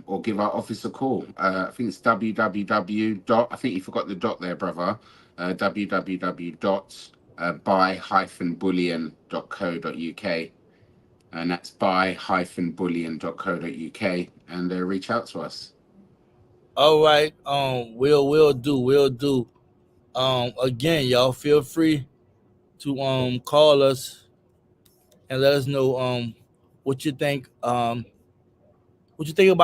Or give our office a call. I think it's www. I think you forgot the dot there, brother. www.buy-bullion.co.uk, and that's buy-bullion.co.uk, and reach out to us. All right, we'll do. Again, y'all feel free to call us and let us know what you think about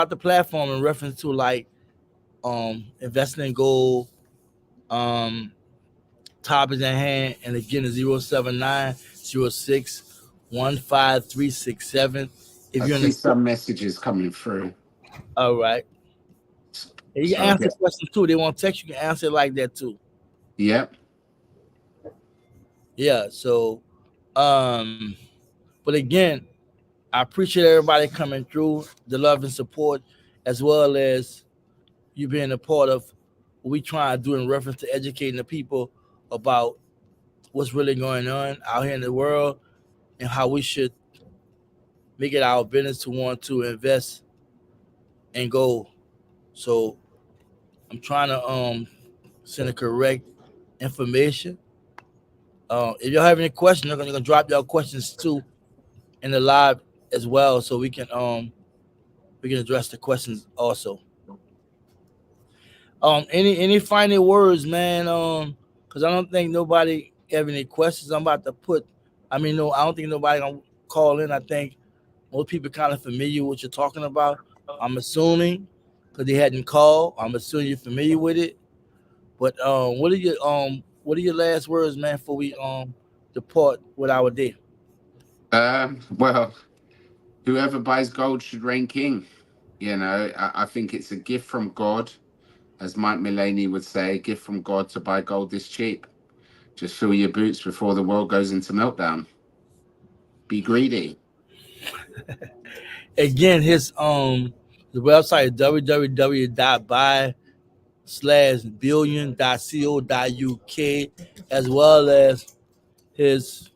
the platform in reference to like investing in gold topics at hand. And again, it's 079 06 15367. If I you're in see the some messages coming through. all right, and you can So answer questions too. They won't text you can answer like that too. yep. Yeah, so but again, I appreciate everybody coming through, the love and support, as well as you being a part of we try to do in reference to educating the people about what's really going on out here in the world and how we should make it our business to want to invest in gold. So I'm trying to send the correct information. If y'all have any questions, I'm gonna drop y'all questions too in the live as well, so we can address the questions also. Any final words, man? Because I don't think nobody have any questions. I'm about to put. I mean, no, I don't think nobody gonna call in. I think most people kind of familiar with what you're talking about. I'm assuming because they hadn't called. I'm assuming you're familiar with it. But what are your last words, man, before we depart with our day? Well, whoever buys gold should reign king. I think it's a gift from God, as Mike Mullaney would say, gift from God to buy gold this cheap. Just fill your boots before the world goes into meltdown. Be greedy. Again, the website is www.buy/billion.co.uk, as well as his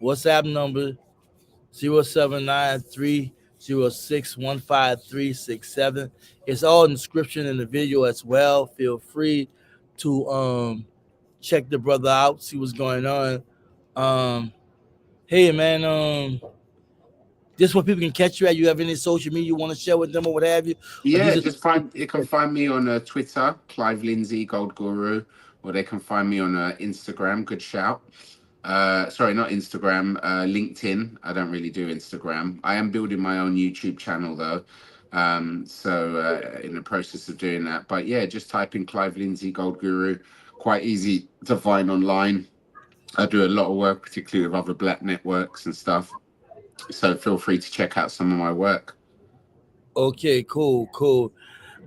WhatsApp number 0793061537. It's all in the description in the video as well. Feel free to check the brother out, see what's going on. Hey man, this is where people can catch you at. You have any social media you want to share with them or what have you? Yeah, you can find me on Twitter, Clive Lindsay, Gold Guru, or they can find me on Instagram. Good shout. Sorry, not Instagram, LinkedIn. I don't really do Instagram. I am building my own YouTube channel though. So in the process of doing that. But yeah, just type in Clive Lindsay, Gold Guru. Quite easy to find online. I do a lot of work, particularly with other black networks and stuff. So feel free to check out some of my work. Okay, cool.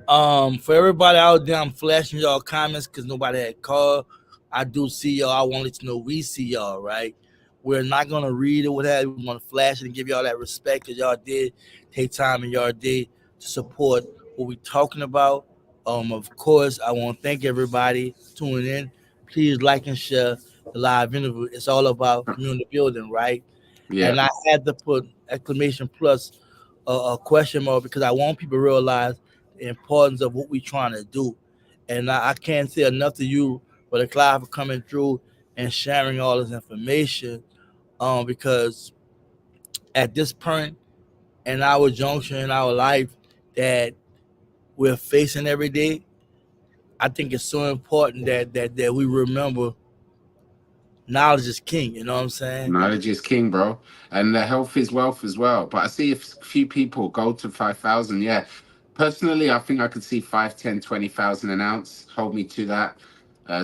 For everybody out there, I'm flashing y'all comments because nobody had called. I do see y'all. I want to know we see y'all, right? We're not gonna read it, whatever. We want to flash it and give y'all that respect because y'all did take time in your day to support what we talking about. Of course, I want to thank everybody tuning in. Please like and share the live interview. It's all about community building, right? Yeah. And I had to put exclamation plus a question mark because I want people to realize the importance of what we're trying to do. And I can't say enough to you, Brother Clive, for coming through and sharing all this information. Because at this point in our junction in our life that we're facing every day, I think it's so important that we remember knowledge is king. You know what I'm saying? Knowledge is king, bro. And health is wealth as well. But I see a few people go to 5,000. Yeah. Personally, I think I could see 5, 10, 20,000 an ounce. Hold me to that.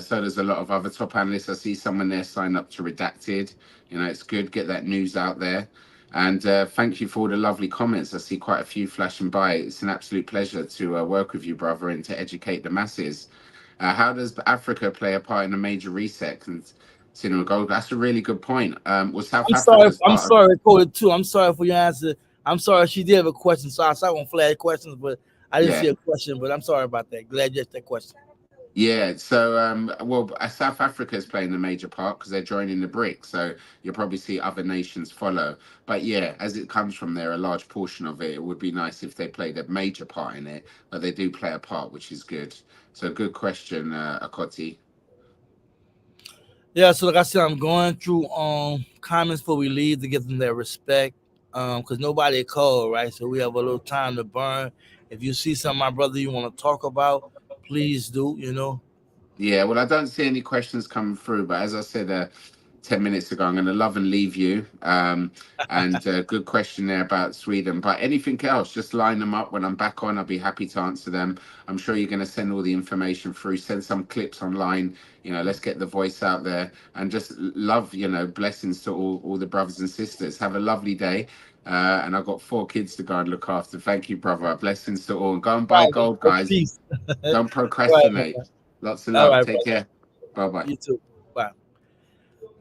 So there's a lot of other top analysts. I see someone there sign up to Redacted. It's good. Get that news out there. And thank you for all the lovely comments. I see quite a few flashing by. It's an absolute pleasure to work with you, brother, and to educate the masses. How does Africa play a part in the major reset? And Cinema Gold. That's a really good point. Was South Africa? I'm sorry, Coded too. I'm sorry for your answer. I'm sorry she did have a question, so I won't flag questions, but I didn't see a question. But I'm sorry about that. Glad you asked that question. Yeah. So, South Africa is playing a major part because they're joining the BRICS. So you'll probably see other nations follow. But yeah, as it comes from there, a large portion of it would be nice if they played a major part in it. But they do play a part, which is good. So good question, Akoti. Yeah, so like I said, I'm going through comments before we leave to give them their respect. Because nobody called, right? So we have a little time to burn. If you see something, my brother, you want to talk about, please do, Yeah, well, I don't see any questions coming through, but as I said 10 minutes ago, I'm going to love and leave you. And good question there about Sweden. But anything else, just line them up when I'm back on. I'll be happy to answer them. I'm sure you're going to send all the information through, send some clips online. Let's get the voice out there and just love, blessings to all the brothers and sisters. Have a lovely day. And I've got 4 kids to go and look after. Thank you, brother. Blessings to all. And go and buy gold, guys. Don't procrastinate. Lots of love. Right, take care. Bye-bye. You too. Bye.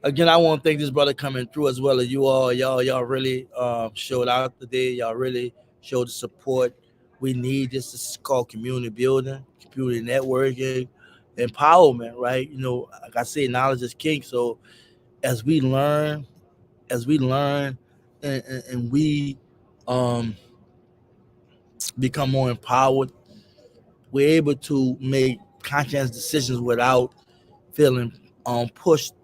Again, I want to thank this brother coming through as well as you all. Y'all really showed out today. Y'all really showed the support. we need this. This is called community building, community networking, empowerment, right? You know, like I say, knowledge is king. So as we learn, and we um, become more empowered, we're able to make conscious decisions without feeling pushed,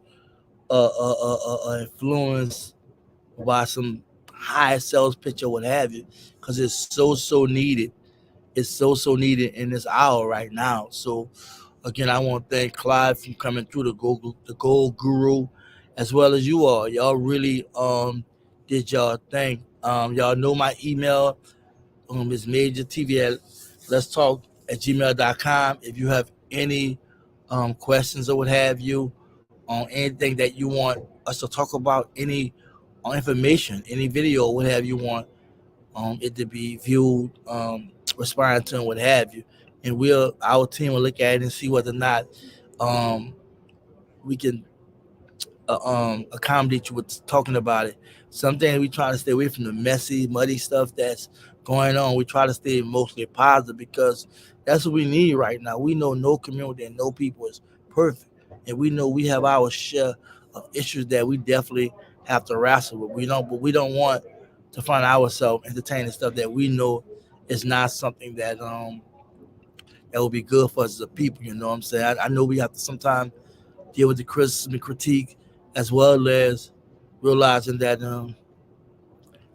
influenced by some high sales pitch or what have you, because it's so needed. It's so needed in this hour right now. So again, I want to thank Clive for coming through, the Gold Guru, as well as you all. Y'all really did y'all thing. Y'all know my email is majortv at let's talk at gmail.com. If you have any questions or what have you on anything that you want us to talk about, any information, any video, what have you want it to be viewed, respond to, and what have you. And our team will look at it and see whether or not we can accommodate you with talking about it. Something we try to stay away from the messy, muddy stuff that's going on. We try to stay mostly positive because that's what we need right now. We know no community and no people is perfect. And we know we have our share of issues that we definitely have to wrestle with. But we don't want to find ourselves entertaining stuff that we know is not something that that will be good for us as a people. You know what I'm saying? I know we have to sometimes deal with the criticism and critique, as well as realizing that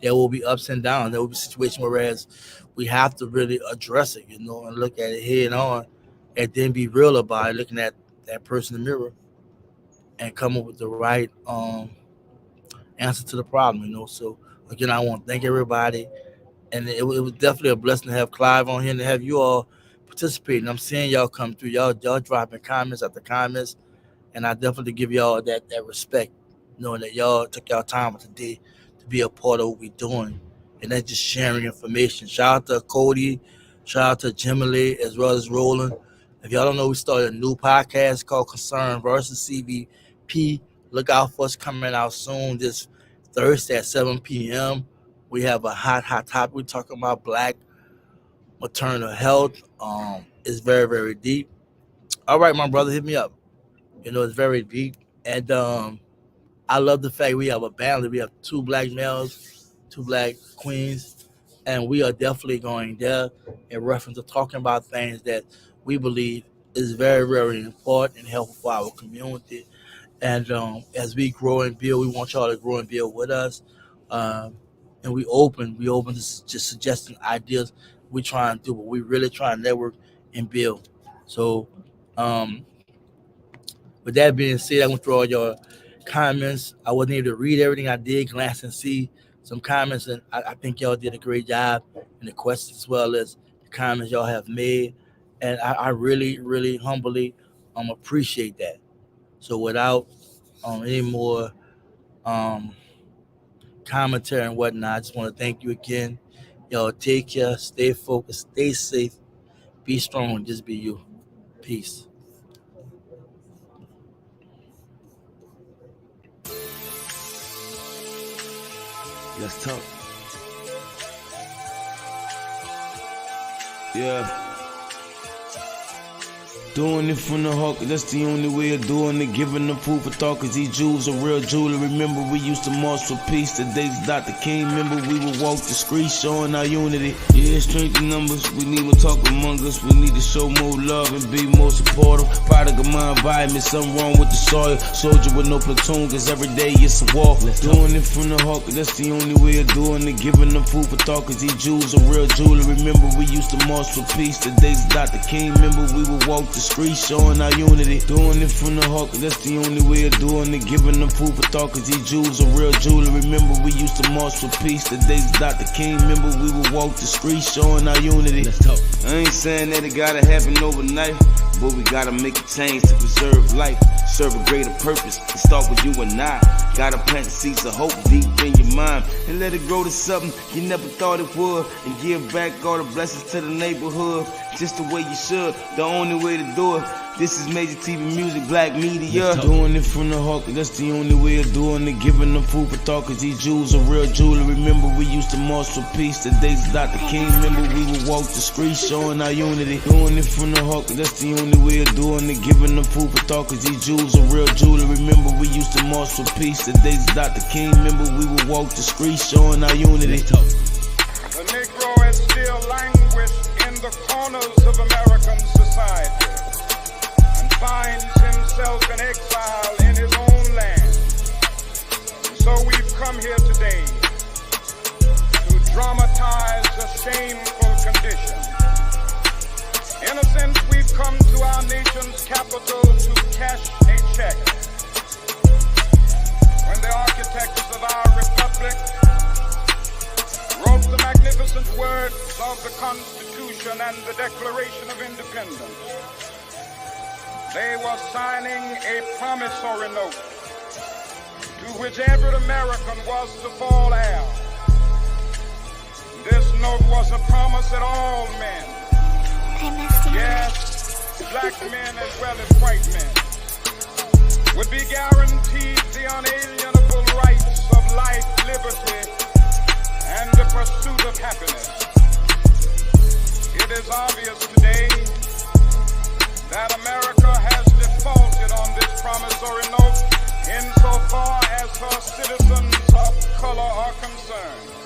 there will be ups and downs. There will be situations whereas we have to really address it, you know, and look at it head on, and then be real about it, looking at that person in the mirror and come up with the right answer to the problem, you know. So again, I want to thank everybody, and it was definitely a blessing to have Clive on here and to have you all participating. I'm seeing y'all come through, y'all dropping comments after comments, and I definitely give y'all that respect, knowing that y'all took y'all time today to be a part of what we're doing, and that's just sharing information. Shout out to Cody, shout out to Jimmy, as well as Roland. If y'all don't know, we started a new podcast called Concern versus CVP. Look out for us coming out soon this Thursday at 7 p.m. We have a hot topic. We're talking about Black maternal health. It's very, very deep. All right, my brother, hit me up. You know, it's very deep. And I love the fact we have a balance. We have 2 Black males, 2 Black queens, and we are definitely going there in reference to talking about things that we believe is very, very important and helpful for our community. And as we grow and build, we want y'all to grow and build with us. And we open to just suggesting ideas we try and do, but we really try to network and build. So with that being said, I went through all your comments. I wasn't able to read everything. I did glance and see some comments, and I think y'all did a great job in the questions as well as the comments y'all have made. And I really, really humbly appreciate that. So without any more commentary and whatnot, I just want to thank you again. Y'all take care, stay focused, stay safe, be strong, and just be you. Peace. Let's talk. Yeah. Doing it from the heart, that's the only way of doing it. Giving them food for thought, cause these Jews are real jewelry. Remember, we used to march for peace. The days Dr. King, remember, we would walk the streets showing our unity. Yeah, strength in numbers, we need to talk among us. We need to show more love and be more supportive. Product of my environment, something wrong with the soil. Soldier with no platoon, cause every day it's a war. Doing it from the heart, cause that's the only way of doing it. Giving them food for thought, cause these Jews are real jewelry. Remember, we used to march for peace. The days Dr. King, remember, we would walk the streets showing our unity. Doing it from the heart, cause that's the only way of doing it. Giving them food for thought, cause these Jews are real jewelry. Remember, we used to march for peace. The days Dr. King, remember, we would walk the streets showing our unity. Let's talk. I ain't saying that it gotta happen overnight, but we gotta make a change to preserve life, serve a greater purpose, and start with you and I. Gotta plant the seeds of hope deep in your mind, and let it grow to something you never thought it would, and give back all the blessings to the neighborhood, just the way you should, the only way to do it. This is major TV music, black media. Doing it from the heart, cause that's the only way of doing it. Giving them food for thought, cause these Jews are real jewelry. Remember we used to march for peace, the days of Dr. King. Remember we would walk the streets showing our unity. Doing it from the heart, cause that's the only way of doing it. Giving them food for thought, cause these Jews are real jewelry. Remember we used to march for peace, the days of Dr. King. Remember we would walk the streets showing our unity. The Negro is still languished in the corners of American society and finds himself in exile in his own land. So we've come here today to dramatize a shameful condition. In a sense, we've come to our nation's capital to cash a check. When the architects of our republic wrote the magnificent words of the Constitution and the Declaration of Independence, they were signing a promissory note to which every American was to fall heir. This note was a promise that all men, yes, black men as well as white men, would be guaranteed the unalienable rights of life, liberty, and the pursuit of happiness. It is obvious today that America has defaulted on this promissory note insofar as her citizens of color are concerned.